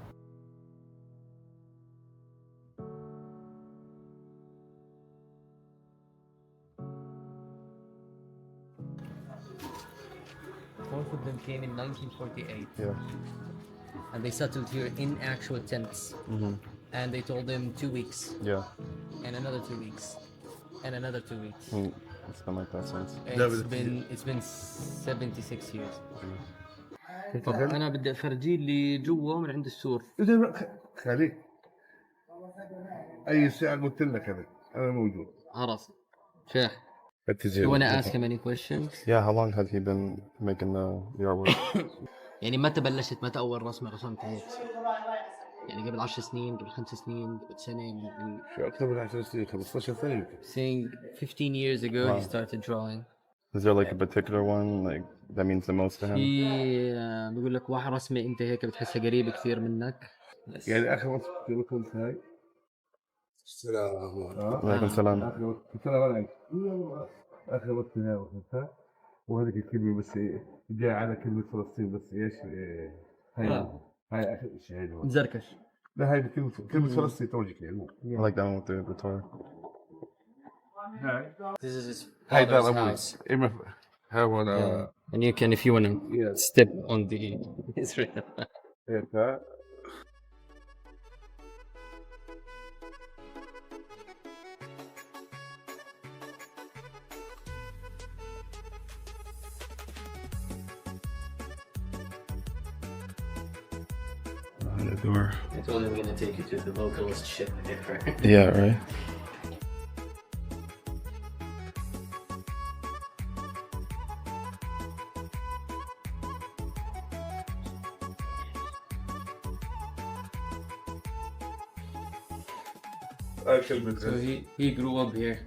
Both of them came in 1948. Yeah. And they settled here in actual tents. Mm-hmm. And they told them 2 weeks, Yeah. and another 2 weeks, and another 2 weeks. It's been like that since. It's been 76 years. انا بدي افرجيه اللي جوا من عند السور. خليك اي ساعه قلت لك انا موجود. عرف شيخ. You want to ask him any questions? Yeah, how long has he been making the artwork? يعني متى بلشت، متى أول رسمة رسمتها هيك؟ يعني قبل 10 سنين، قبل 5 سنين، قبل سنة يعني. شو اكثر من 10 سنين 15 سنه يمكن. Saying 15 years ago Wow. he started drawing. Is there like a particular one like that means the most to him? بيقول لك واحد رسمة أنت هيك بتحسها قريبة كثير منك. يعني اخر وقت كنت هاي. السلام وعليكم السلام. اخر وقت هاي وقتها وهذيك الكلمه بس جاي على كلمه فلسطين بس ايش هاي اخر شيء هاي مزركش. لا هاي كلمه فلسطين توجيك يعني. I like that one with the guitar. This is his هاي father's دار house. ابوي هاي وانا And you can, if you want to step on the Israel. هيك The door. I told him I'm gonna take you to the localist ship ever. Yeah, right. So he grew up here.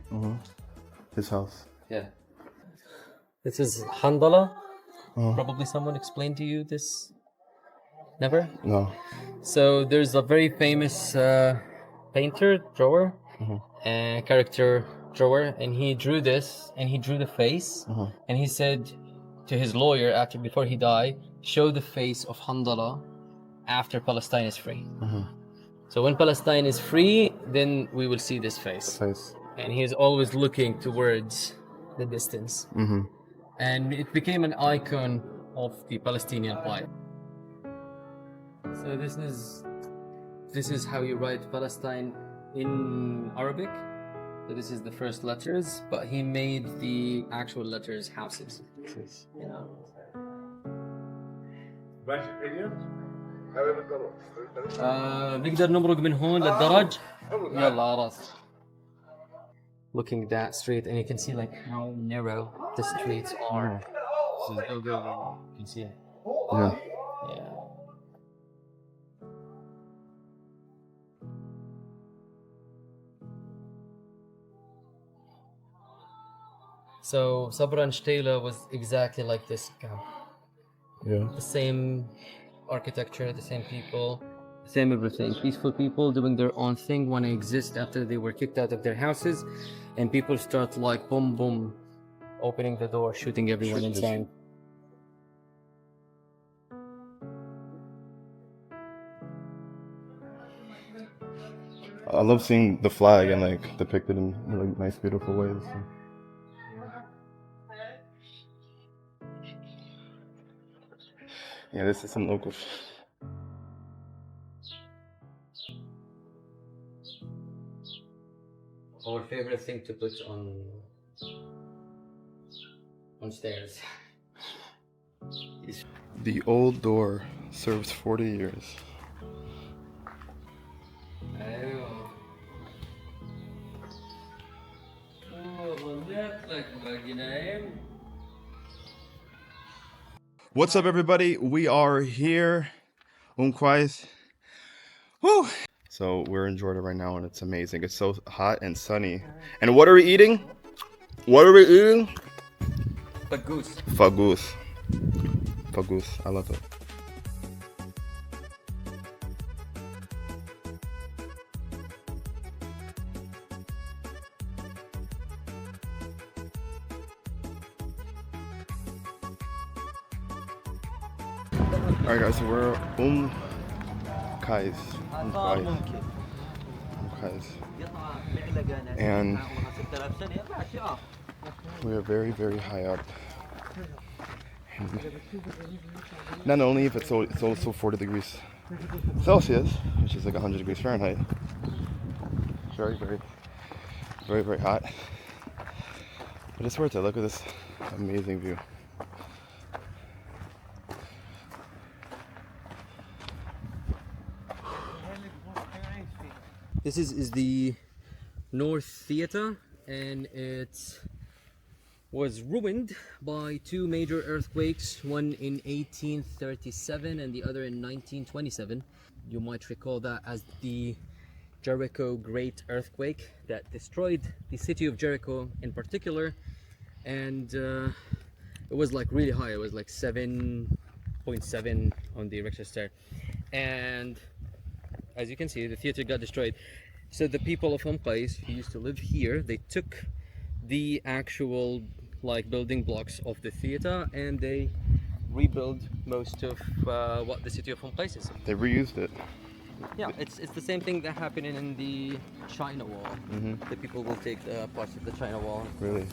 His house. Yeah. This is Handala. Probably someone explained to you this. Never? No. So there's a very famous painter, drawer, character drawer, and he drew this, and he drew the face, and he said to his lawyer before he died, show the face of Handala after Palestine is free. So when Palestine is free, then we will see this face. And he's always looking towards the distance. And it became an icon of the Palestinian plight. So this is how you write Palestine in Arabic. So this is the first letters, but he made the actual letters houses. You know. نقدر نمرق من هون للدرج. يلا عرفت. Looking that straight, and you can see like how narrow the streets are. This is you can see it. Yeah. Yeah. So Sabra and Shtela was exactly like this camp. Yeah. The same architecture, the same people, the same everything. Peaceful people doing their own thing, want to exist after they were kicked out of their houses, and people start like boom boom, opening the door, shooting everyone inside. I love seeing the flag and like depicted in like nice, beautiful ways. Yeah, this is some local. Our favorite thing to put on stairs. The old door serves 40 years. ايوه. ظليت لك باقي نايم. What's up, everybody? We are here. Quiet. Woo! So we're in Jordan right now, and it's amazing. It's so hot and sunny. And what are we eating? What are we eating? Bagoose. Fagoose. Fagoose. I love it. Alright guys, so we're Kais. And we are very, very high up. And not only if it's also 40 degrees Celsius, which is like 100 degrees Fahrenheit. Very, very, very, very hot. But it's worth it. Look at this amazing view. This is the North Theater, and it was ruined by two major earthquakes, one in 1837 and the other in 1927. You might recall that as the Jericho Great Earthquake that destroyed the city of Jericho in particular, and it was like really high. It was like 7.7 on the Richter scale, and as you can see, the theater got destroyed. So the people of Qais who used to live here, they took the actual like building blocks of the theater and they rebuilt most of what the city of Qais is. They reused it. Yeah, it's the same thing that happened in the China Wall. The people will take parts of the China Wall. Really?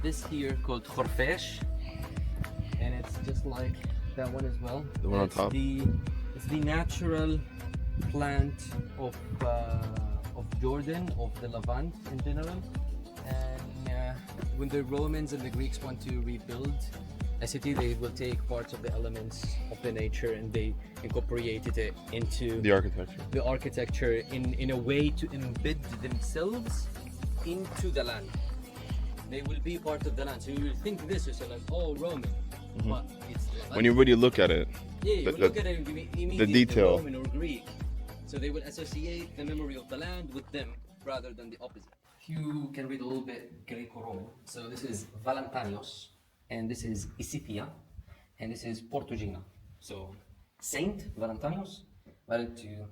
This here called Khorfesh, and it's just like that one as well. The one on top? It's the natural plant of Jordan, of the Levant in general. And when the Romans and the Greeks want to rebuild a city, they will take parts of the elements of the nature and they incorporated it into The architecture. the architecture in a way to embed themselves into the land. They will be part of the land. So you will think this is like, oh, Roman. But it's When you really look at it, yeah, you will look at it immediately detail. Roman or Greek. So they will associate the memory of the land with them rather than the opposite. You can read a little bit Greco-Roman. So this is Valentinius, and this is Isipia, and this is Portugina. So Saint Valentinius married to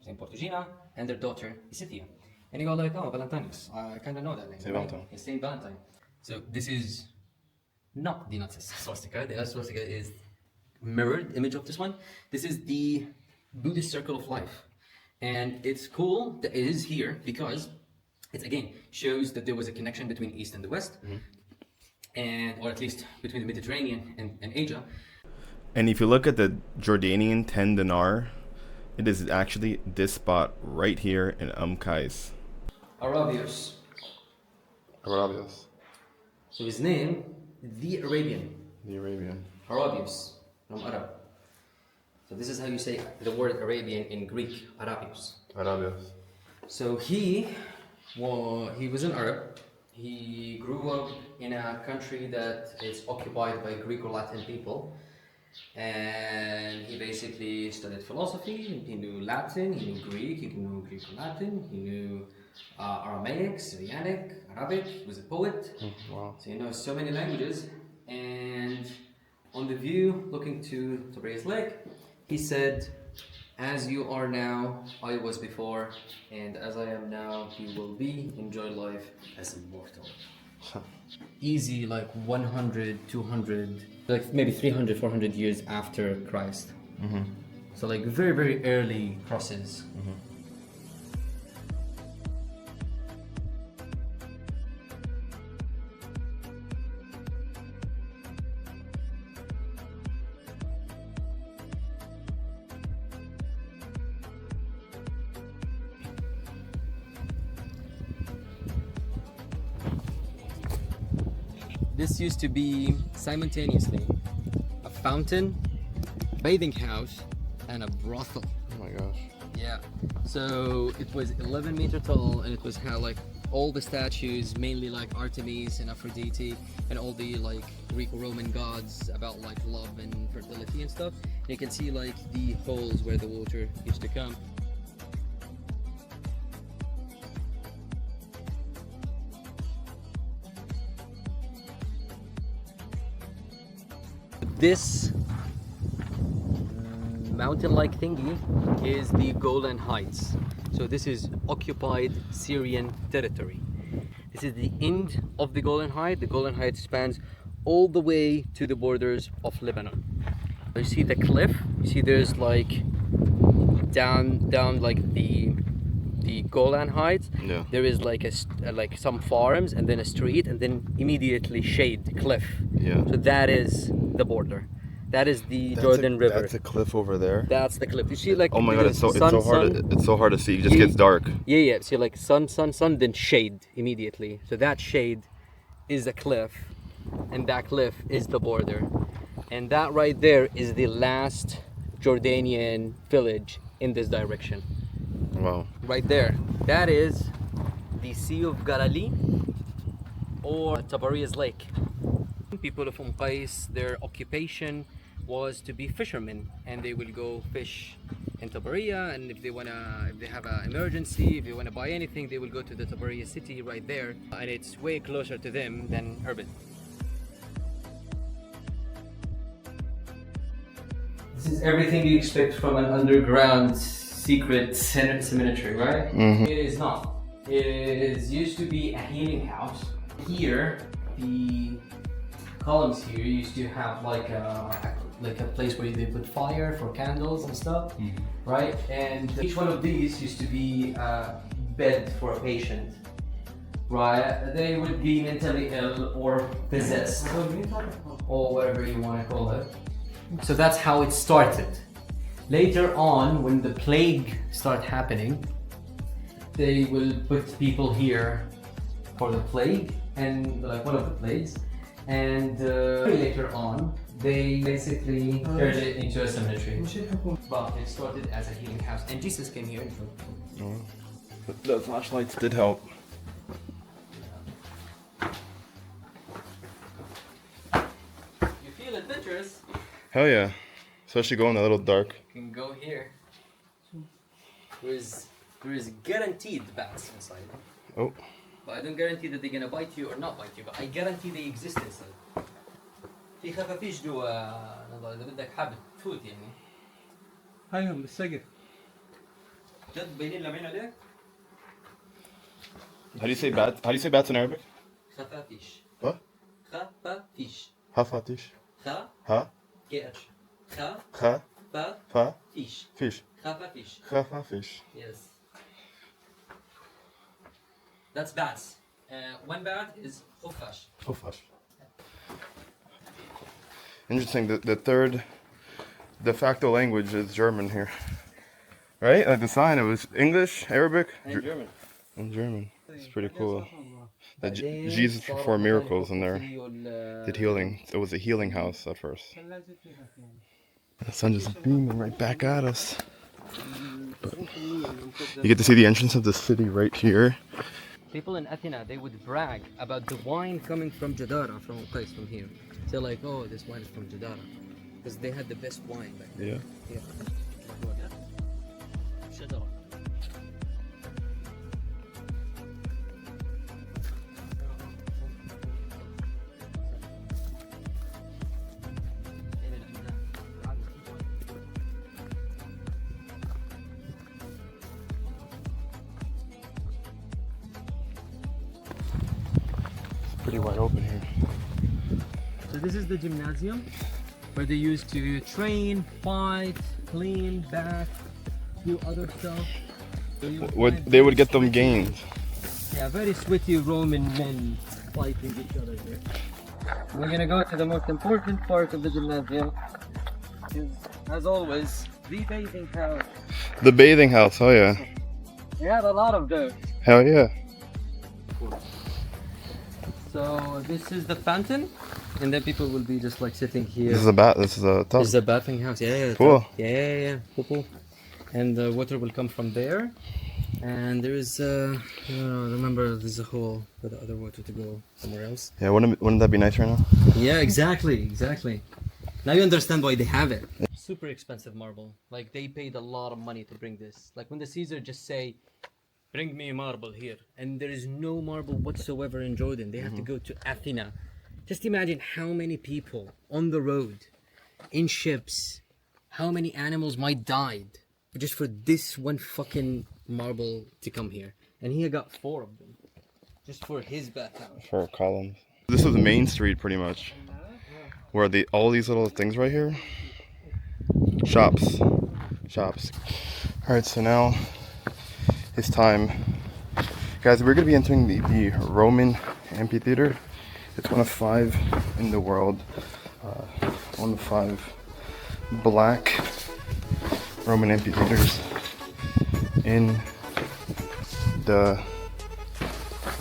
Saint Portugina and their daughter Isipia. And you go like, oh, Valentinus, I kind of know that name. Saint Valentine. It's Saint Valentine. So this is not the Nazi swastika. The Nazi swastika is mirrored image of this one. This is the Buddhist circle of life. And it's cool that it is here because it again shows that there was a connection between East and the West, and or at least between the Mediterranean and Asia. And if you look at the Jordanian 10 dinar, it is actually this spot right here in Qais. Arabius. Arabius. So his name, the Arabian. The Arabian. Arabius, from Arab. So this is how you say the word Arabian in Greek, Arabius. Arabius. So he was an Arab. He grew up in a country that is occupied by Greek or Latin people. And he basically studied philosophy. He knew Latin, he knew Greek, he knew Greek or Latin, he knew Aramaic, Syrianic, Arabic. He was a poet. Wow. So he knows so many languages. And on the view, looking to Tabriz Lake, he said, as you are now, I was before, and as I am now, you will be. Enjoy life as immortal. Easy, like 100, 200, like maybe 300, 400 years after Christ. So like very, very early crosses. This used to be simultaneously a fountain, bathing house, and a brothel. Oh my gosh. Yeah. So it was 11 meter tall, and it was had like all the statues, mainly like Artemis and Aphrodite, and all the like Greco-Roman gods about like love and fertility and stuff. And you can see like the holes where the water used to come. This mountain-like thingy is the Golan Heights. So this is occupied Syrian territory. This is the end of the Golan Heights. The Golan Heights spans all the way to the borders of Lebanon. You see the cliff. You see there's like down like the Golan Heights. Yeah. There is like like some farms and then a street and then immediately shade cliff. Yeah. So that is the border. That is the Jordan River. That's a cliff over there. That's the cliff. You see, like, Oh my god, it's so hard to see. It just Yeah. gets dark. Yeah. See, like sun, then shade immediately. So that shade is a cliff, and that cliff is the border, and that right there is the last Jordanian village in this direction. Wow. Right there. That is the Sea of Galilee, or Tabariz Lake. People of Qais, their occupation was to be fishermen, and they will go fish in Tabaria, and if they have an emergency, if they wanna buy anything, they will go to the Tabaria city right there, and it's way closer to them than Irbid. This is everything you expect from an underground secret cemetery, right? Mhm. It is not. It used to be a healing house. Here, the columns here used to have like a place where they put fire for candles and stuff, right? And each one of these used to be a bed for a patient, right? They would be mentally ill or possessed, or whatever you want to call it. So that's how it started. Later on, when the plague started happening, they will put people here for the plague, and like one of the plagues. And later on, they basically turned it into a cemetery. But it started as a healing house, and Jesus came here. The flashlights did help. You feel adventurous? Hell yeah. Especially going a little dark. You can go here. There is guaranteed bats inside. Oh. But I don't guarantee that they're gonna bite you or not bite you, but I guarantee they exist inside. في خفافيش جوا إذا بدك حابب تفوت يعني. هايهم بالسقف. جد باينين لمين عليك؟ How do you say bats? How do you say bats in Arabic? خفافيش. What? خفافيش. Hafatish. خ Ha? كأش. خ Kha? ف Fa? فيش. Fish. خفافيش. Khafafish. Yes. That's bats. One bat is خفاش. Hufash. Interesting. The third de facto language is German here. Right? Like the sign, it was English, Arabic, And German. and German. It's pretty cool. That Jesus performed miracles in there. Did healing. It was a healing house at first. The sun just beaming right back at us. But you get to see the entrance of the city right here. People in Athena, they would brag about the wine coming from Jadara, from Qais, from here. They're like, oh, this wine is from Jadara. Because they had the best wine back then. Yeah. Jadara. Pretty wide open here. So this is the gymnasium where they used to train, fight, clean, bath, do other stuff. So you would find They would get them gains. Yeah, very sweaty Roman men fighting each other here. We're gonna go to the most important part of the gymnasium. Is, as always, the bathing house. The bathing house, oh yeah. We had a lot of those. Hell yeah. So this is the fountain. and then people will be just like sitting here. This is a bat. This is a tub. This is a bathing house. Yeah. Cool. Yeah. Cool. And the water will come from there. And there is, remember, there's a hole for the other water to go somewhere else. Yeah, wouldn't that be nice right now? Yeah, exactly. Now you understand why they have it. Super expensive marble. Like, they paid a lot of money to bring this. Like, when the Caesar just say, bring me marble here, and there is no marble whatsoever in Jordan. They have to go to Athena. Just imagine how many people on the road, in ships, how many animals might died just for this one fucking marble to come here. And he got 4 of them just for his bathhouse. For columns. This is Main Street pretty much. Where all these little things right here. Shops. Alright, so now it's time. Guys, we're gonna be entering the Roman amphitheater. It's one of 5 in the world. One of 5 black Roman amphitheaters in the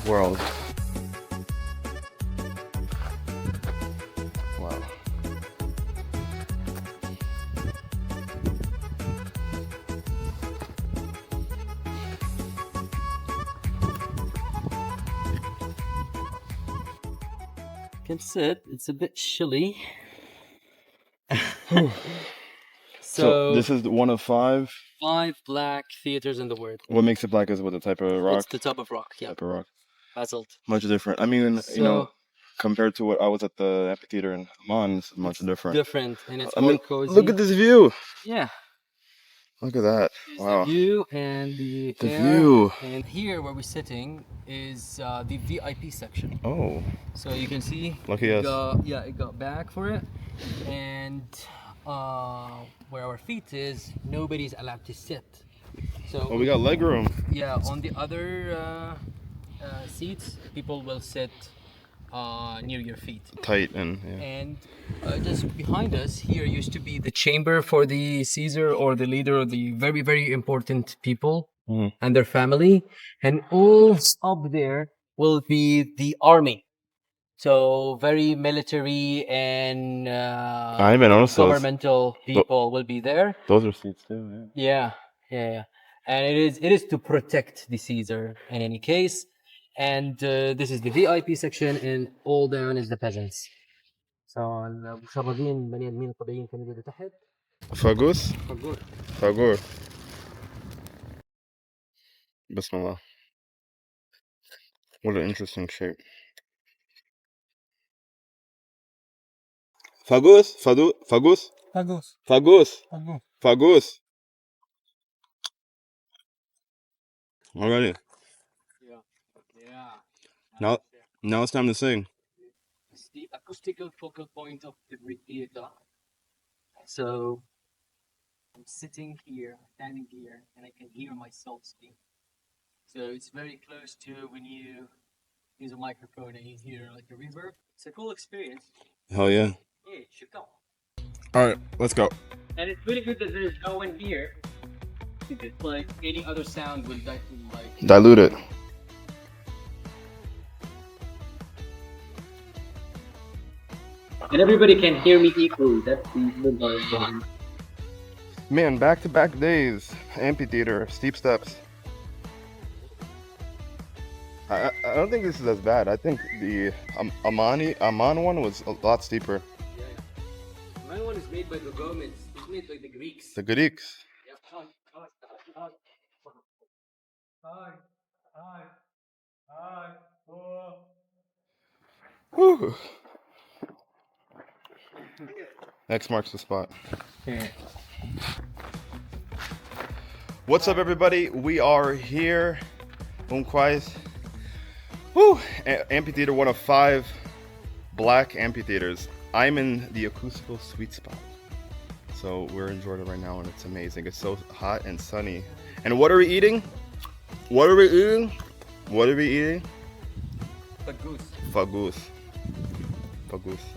world. Wow. Can sit. It's a bit chilly. So this is one of 5. 5 black theaters in the world. What makes it black is what the type of rock? It's the type of rock. Yeah, Type of rock. basalt. Much different. I mean, So compared to what I was at the amphitheater in Amman, it's much different. different, and it's I more mean, cozy. look at this view. Yeah. Look at that. Wow. The view and the The air. view. And here where we're sitting is the VIP section. Oh. So you can see. Lucky us. It got back for it, and where our feet is, nobody's allowed to sit. So. Oh, we got leg room. Yeah, on the other seats, people will sit near your feet. Tight and yeah. And just behind us here used to be the chamber for the Caesar or the leader of the very, very important people and their family. And all up there will be the army. So very military and I even noticed governmental people will be there. Those are seats too. Yeah. And it is to protect the Caesar in any case. And this is the VIP section, and all down is the peasants. So المشردين بني آدمين الطبيعيين كانوا يقعدوا تحت. Fagus. فقول. Fagur. Bismillah. What an interesting shape. Fagus. Fagus. Alrighty. Yeah. Now it's time to sing. It's the acoustical focal point of every theater. So I'm sitting here, standing here, and I can hear myself speak. So it's very close to when you use a microphone and you hear like a reverb. It's a cool experience. Hell yeah. Yeah, you should come. Alright, let's go. And it's really good that there's no one here. Because like any other sound would like Dilute it. and everybody can hear me equally. That's the good. Man, back-to-back days. Amphitheater, steep steps. I don't think this is as bad. I think the Amman one was a lot steeper. Yeah. My one is made by the Romans. It's made by the Greeks. The Greeks. Yep. Whew. X marks the spot. Yeah. What's up, everybody? We are here. Woo! Amphitheater, one of 5 black amphitheaters. I'm in the acoustical sweet spot. So we're in Jordan right now, and it's amazing. It's so hot and sunny. And what are we eating? Fagoose. Fagus.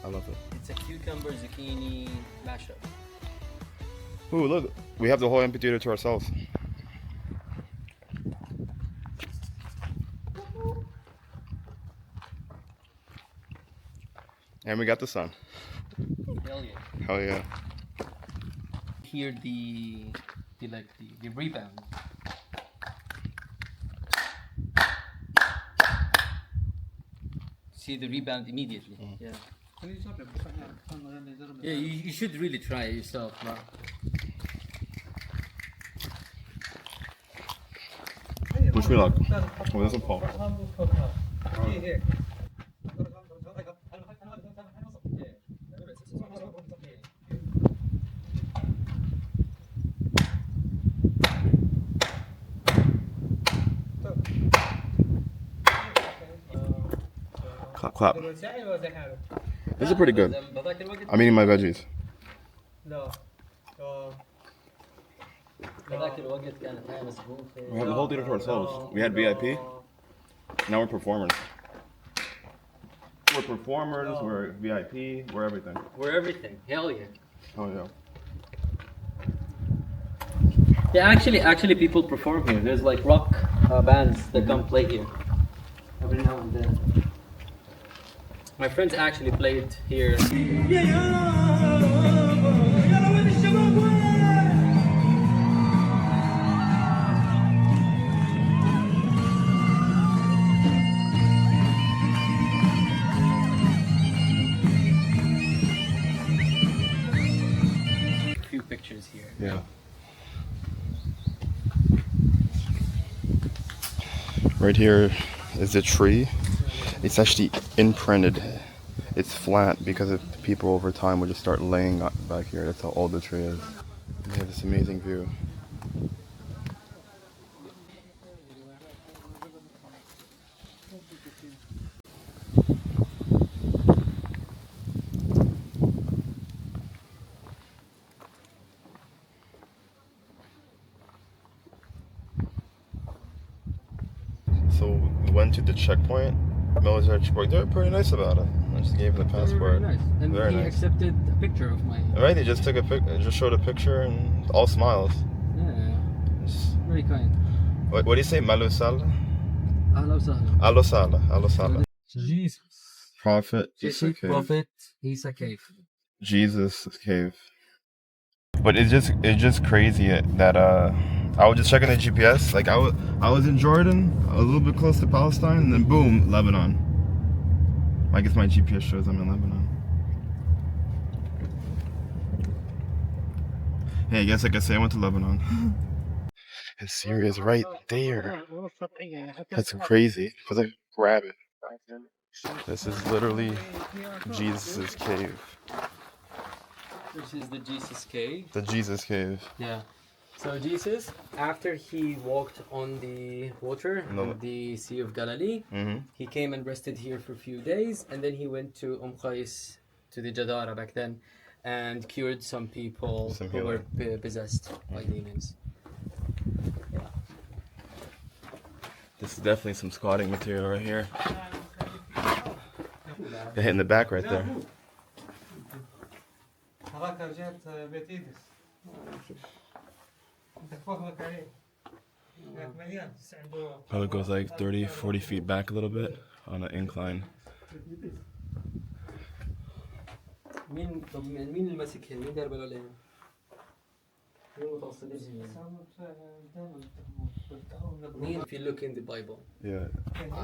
I love it. It's a cucumber zucchini mashup. Ooh, look. We have the whole amphitheater to ourselves. And we got the sun. Hell yeah. Hell yeah. Hear the rebound. See the rebound immediately. Yeah. Yeah, you should really try it yourself, bro. Wish me luck. Oh, there's a pole. Clap, clap. This is pretty good. I'm eating my veggies. We have the whole theater to ourselves. We had VIP. Now we're performers. We're performers, we're VIP, we're everything. We're everything. Hell yeah. Oh yeah. Yeah, actually, people perform here. There's like rock bands that come play here every now and then. My friends actually played here. A few pictures here. Yeah. Right here is a tree. It's actually imprinted. It's flat because of people over time would just start laying back here. That's how old the tree is. And they have this amazing view. So we went to the checkpoint, military checkpoint. They were pretty nice about it. I just gave them the passport. Very nice. And Very he nice. accepted a picture of my. Right, they just took a just showed a picture and all smiles. Yeah, It's- very kind. what do you say? Malusal? Ahla wa sahla. Alosala. Alosala. Jesus. Prophet. Jesus, Cave. Prophet, Isa Cave. Jesus cave. But it's just crazy that I was just checking the GPS. Like I was in Jordan, a little bit close to Palestine, and then boom, Lebanon. I guess my GPS shows I'm in Lebanon. Hey, I guess I could say I went to Lebanon. And Syria's right there. That's crazy. Cause I grab it. This is literally Jesus' cave. This is the Jesus Cave. The Jesus cave. Yeah. So Jesus, after he walked on the water in the Sea of Galilee, he came and rested here for a few days, and then he went to Qais, to the Jadara back then, and cured some people who were possessed by demons. Yeah. This is definitely some squatting material right here. They're hitting the back right there. Probably goes like 30, 40 feet back a little bit on an incline. مين اللي ماسك هنا؟ مين دار باله علينا؟ If you look in the Bible. Yeah.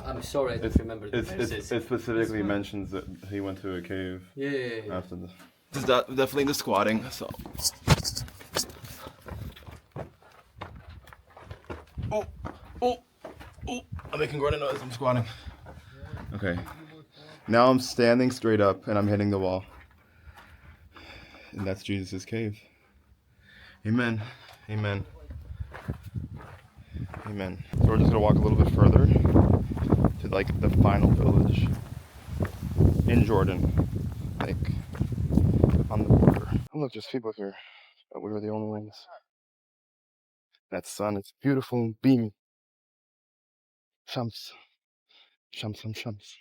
I'm sorry I don't remember the verses. It specifically mentions that he went to a cave Yeah. after this. This is definitely the squatting, so. Oh, I'm making quite a noise, I'm squatting. Okay. Now I'm standing straight up and I'm hitting the wall. And that's Jesus' cave. Amen. Amen. Amen. So we're just gonna walk a little bit further to like the final village in Jordan, like on the border. Oh look, there's people here, but we were the only ones. That sun, it's beautiful and beaming. Shams. Shams, shams, shams.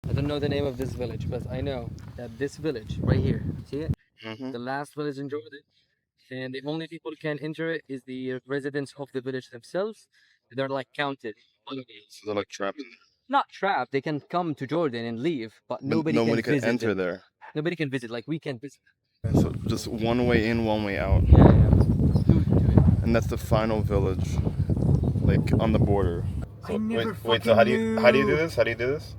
I don't know the name of this village, but I know that this village right here, see it? Mm-hmm. The last village in Jordan, and the only people who can enter it is the residents of the village themselves. They're like counted. So they're like trapped. not trapped. They can come to Jordan and leave, but nobody can visit enter it. there. Nobody can visit. Like we can visit. So just one way in, one way out. Yeah, yeah. Do it. And that's the final village, like on the border. So, I never wait. So how do you do this? How do you do this?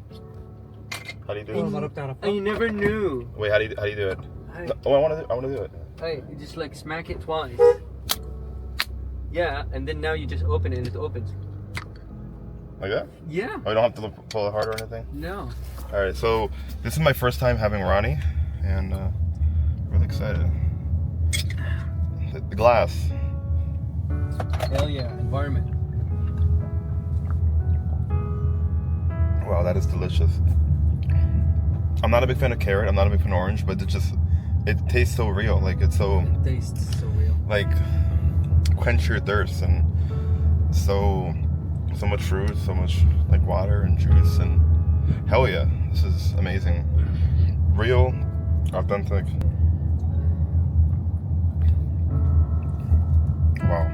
How do you do this? I never knew. Wait, how do you do it? No, oh, I want to do it. Hey, you just like smack it twice. Yeah, and then now you just open it and it opens. Like that? Yeah. Oh, you don't have to pull it hard or anything? No. All right, so this is my first time having Ronnie, and really excited. The glass. Hell yeah, environment. Wow, that is delicious. I'm not a big fan of carrot. I'm not a big fan of orange, but it tastes so real. Like it's so. It tastes so real. Like quench your thirst, and so much fruit, so much like water and juice, and hell yeah, this is amazing. Real, authentic. Wow.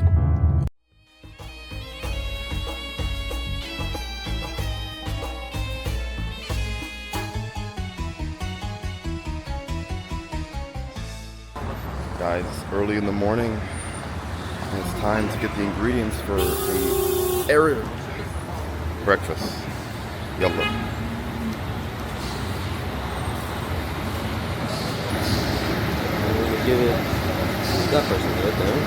Guys, it's early in the morning, and it's time to get the ingredients for a Arab breakfast. Yalla. Give it that person right there.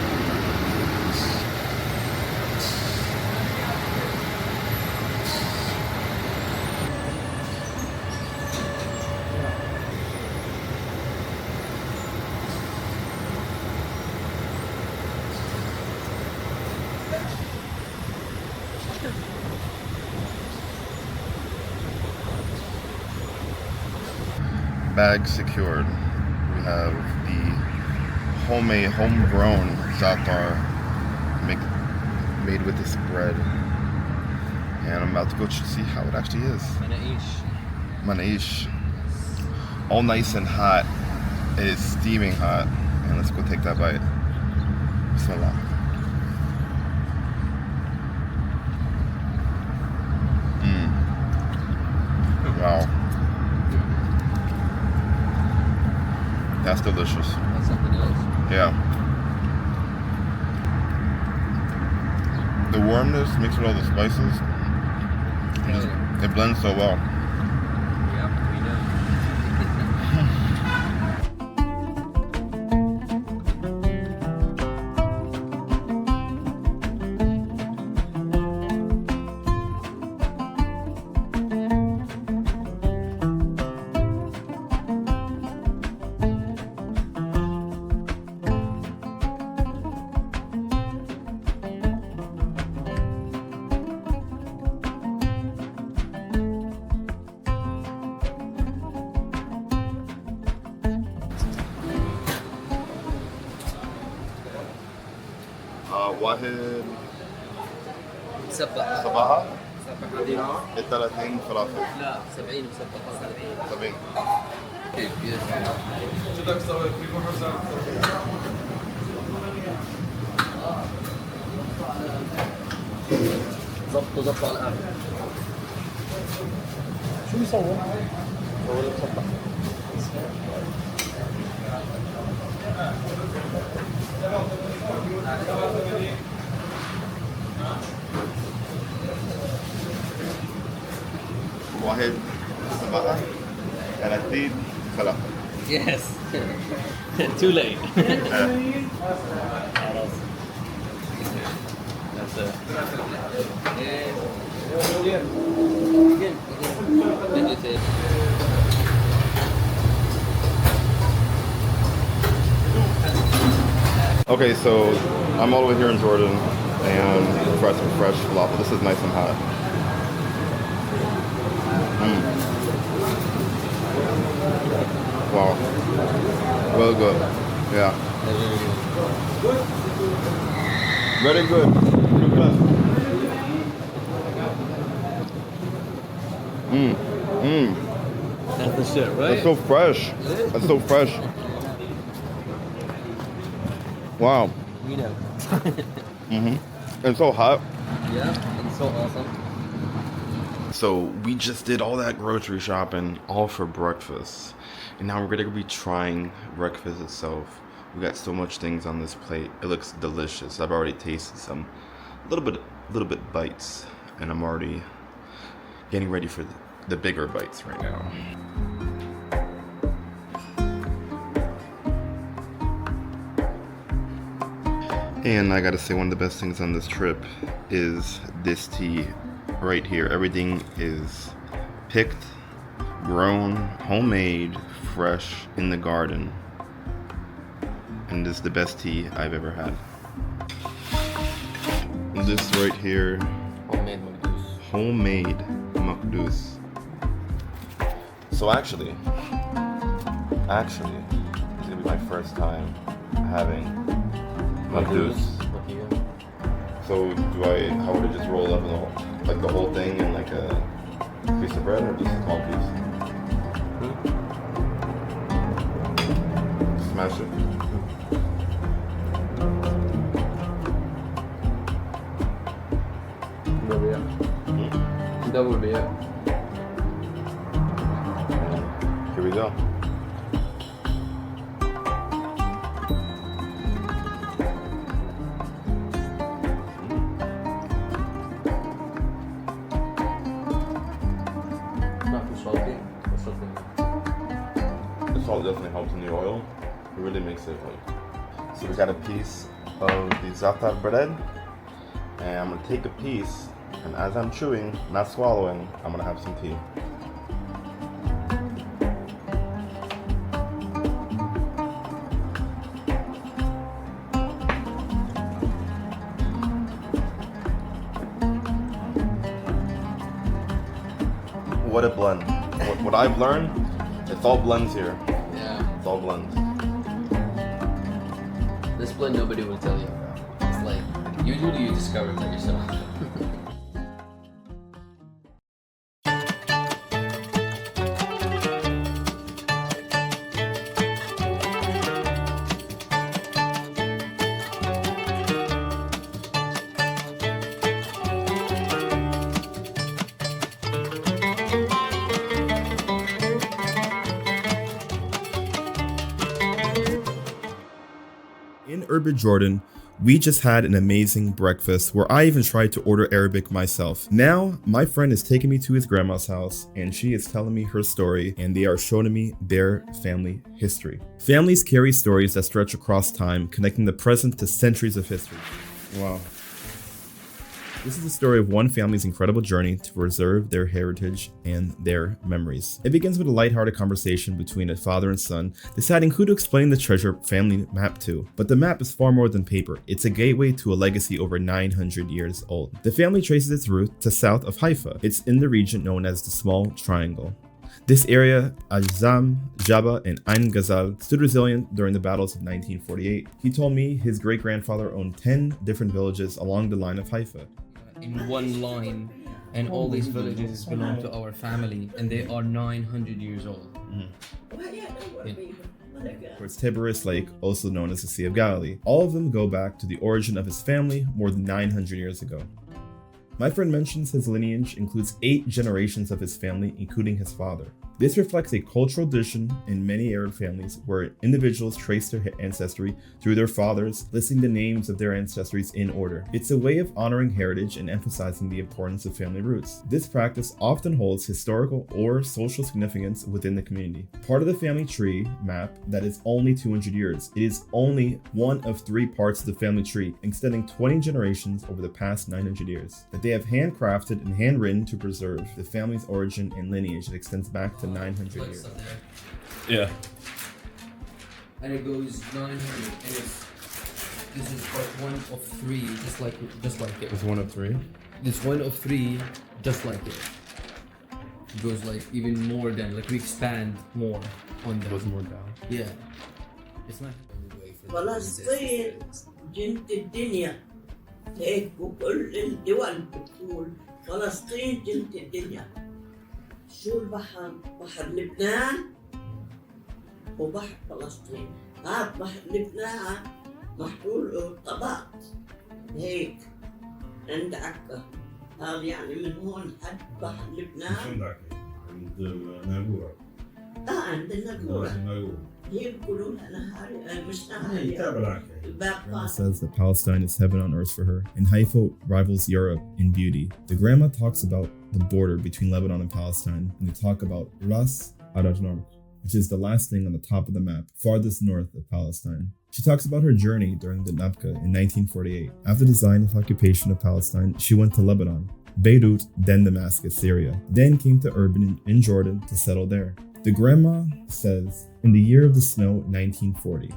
Bag secured. We have the homemade, homegrown za'atar made with this bread. And I'm about to go see how it actually is. Manaish. All nice and hot. It is steaming hot. And let's go take that bite. Bismillah. Wow. That's delicious. That's something else. Yeah. The warmness mixed with all the spices, it blends so well. Yeah, we know. واحد مسبحة صباحا مسبحة دينار 30 فلافل لا 70 مسبحة 70 كيف ظبطوا على الآخر شو يصور؟ هو المسبح واحد صباحا 30 فلافل. Yes. Too late. That's it. Okay, so I'm all the way here in Jordan, and for some fresh falafel. This is nice and hot. Wow. Well good. Yeah. Very good. That's the shit, right? That's so fresh. That's so fresh. Wow. We know. And so hot. Yeah, it's so awesome. So we just did all that grocery shopping, all for breakfast. And now we're gonna be trying breakfast itself. We got so much things on this plate. It looks delicious. I've already tasted some little bit bites, and I'm already getting ready for the bigger bites right now. And I gotta say, one of the best things on this trip is this tea right here. Everything is picked, grown, homemade, fresh in the garden. And this is the best tea I've ever had. This right here, Homemade makdous. homemade makdous. So actually, it's gonna be my first time having makdous. What do you got? So how would I just roll up the whole thing in like a piece of bread, or just a small piece? Smash it. That would be it. Here we go. Not too salty. Or something. The salt definitely helps in the oil. It really makes it like. So we got a piece of the za'atar bread, and I'm gonna take a piece, and as I'm chewing, not swallowing, I'm gonna have some tea. What a blend. What I've learned, it's all blends here. Yeah. It's all blends. This blend nobody will tell you about. It's like, usually you discover it by yourself. In Irbid Jordan, we just had an amazing breakfast where I even tried to order Arabic myself. Now, my friend is taking me to his grandma's house, and she is telling me her story, and they are showing me their family history. Families carry stories that stretch across time, connecting the present to centuries of history. Wow. This is the story of one family's incredible journey to preserve their heritage and their memories. It begins with a lighthearted conversation between a father and son, deciding who to explain the treasure family map to. But the map is far more than paper. It's a gateway to a legacy over 900 years old. The family traces its route to south of Haifa. It's in the region known as the Small Triangle. This area, Ajzam, Jabba, and Ain Ghazal, stood resilient during the battles of 1948. He told me his great-grandfather owned 10 different villages along the line of Haifa. In one line, and all these villages belong to our family, and they are 900 years old. Yeah. Towards Tiberias Lake, also known as the Sea of Galilee. All of them go back to the origin of his family more than 900 years ago. My friend mentions his lineage includes 8 generations of his family, including his father. This reflects a cultural tradition in many Arab families where individuals trace their ancestry through their fathers, listing the names of their ancestries in order. It's a way of honoring heritage and emphasizing the importance of family roots. This practice often holds historical or social significance within the community. Part of the family tree map that is only 200 years. It is only one of 3 parts of the family tree, extending 20 generations over the past 900 years, that they have handcrafted and handwritten to preserve the family's origin and lineage that extends back to 900 years. Yeah. And it goes 900, and this is part 1 of 3, just like it. It's one of 3. This 1 of 3, just like it. It goes like even more than, like we expand more on It goes them. more down. Yeah. It's not. فلسطين جنت الدنيا هيك وكل الدول بتقول فلسطين جنت الدنيا. شو البحر؟ بحر لبنان وبحر فلسطين. هذا بحر لبنان محطول له طبق هيك عند عكا هذا يعني من هون حد بحر لبنان. عند ناقورة. عند الناقورة. هي بيقولوا لها نهاري مش نهاري. Grandma says that Palestine is heaven on earth for her, and Haifa rivals Europe in beauty. The grandma talks about the border between Lebanon and Palestine, and they talk about Ras Aradnor, which is the last thing on the top of the map, farthest north of Palestine. She talks about her journey during the Nakba in 1948. After the Zionist occupation of Palestine, she went to Lebanon, Beirut, then Damascus, Syria, then came to Irbid in Jordan to settle there. The grandma says, in the year of the snow, 1940.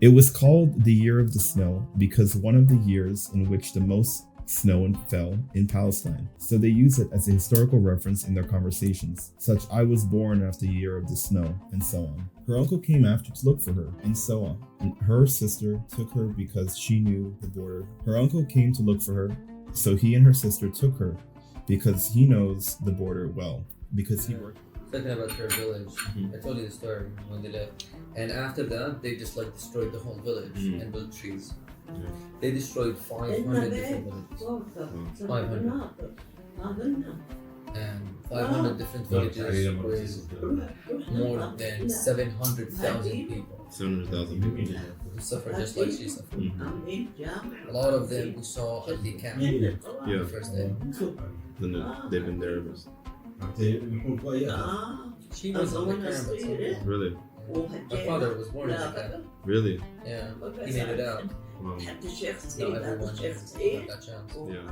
It was called the year of the snow because one of the years in which the most snow fell in Palestine. So they use it as a historical reference in their conversations, such I was born after the year of the snow, and so on. Her uncle came after to look for her, and so on. And her sister took her because she knew the border. Her uncle came to look for her, so he and her sister took her because he knows the border well, because he worked. Talking about her village, I told you the story when they left, and after that they just like destroyed the whole village and built trees. They destroyed 500 different villages. 500. And 500 different villages with more than 700,000 people. 700,000 people. Who suffered just like she suffered. A lot of them we saw at the camp the first day. They've been there. She was on the camp. Really? My father was born in the camp. Really? Yeah, he made it out. Wow. Not everyone got that chance. Yeah.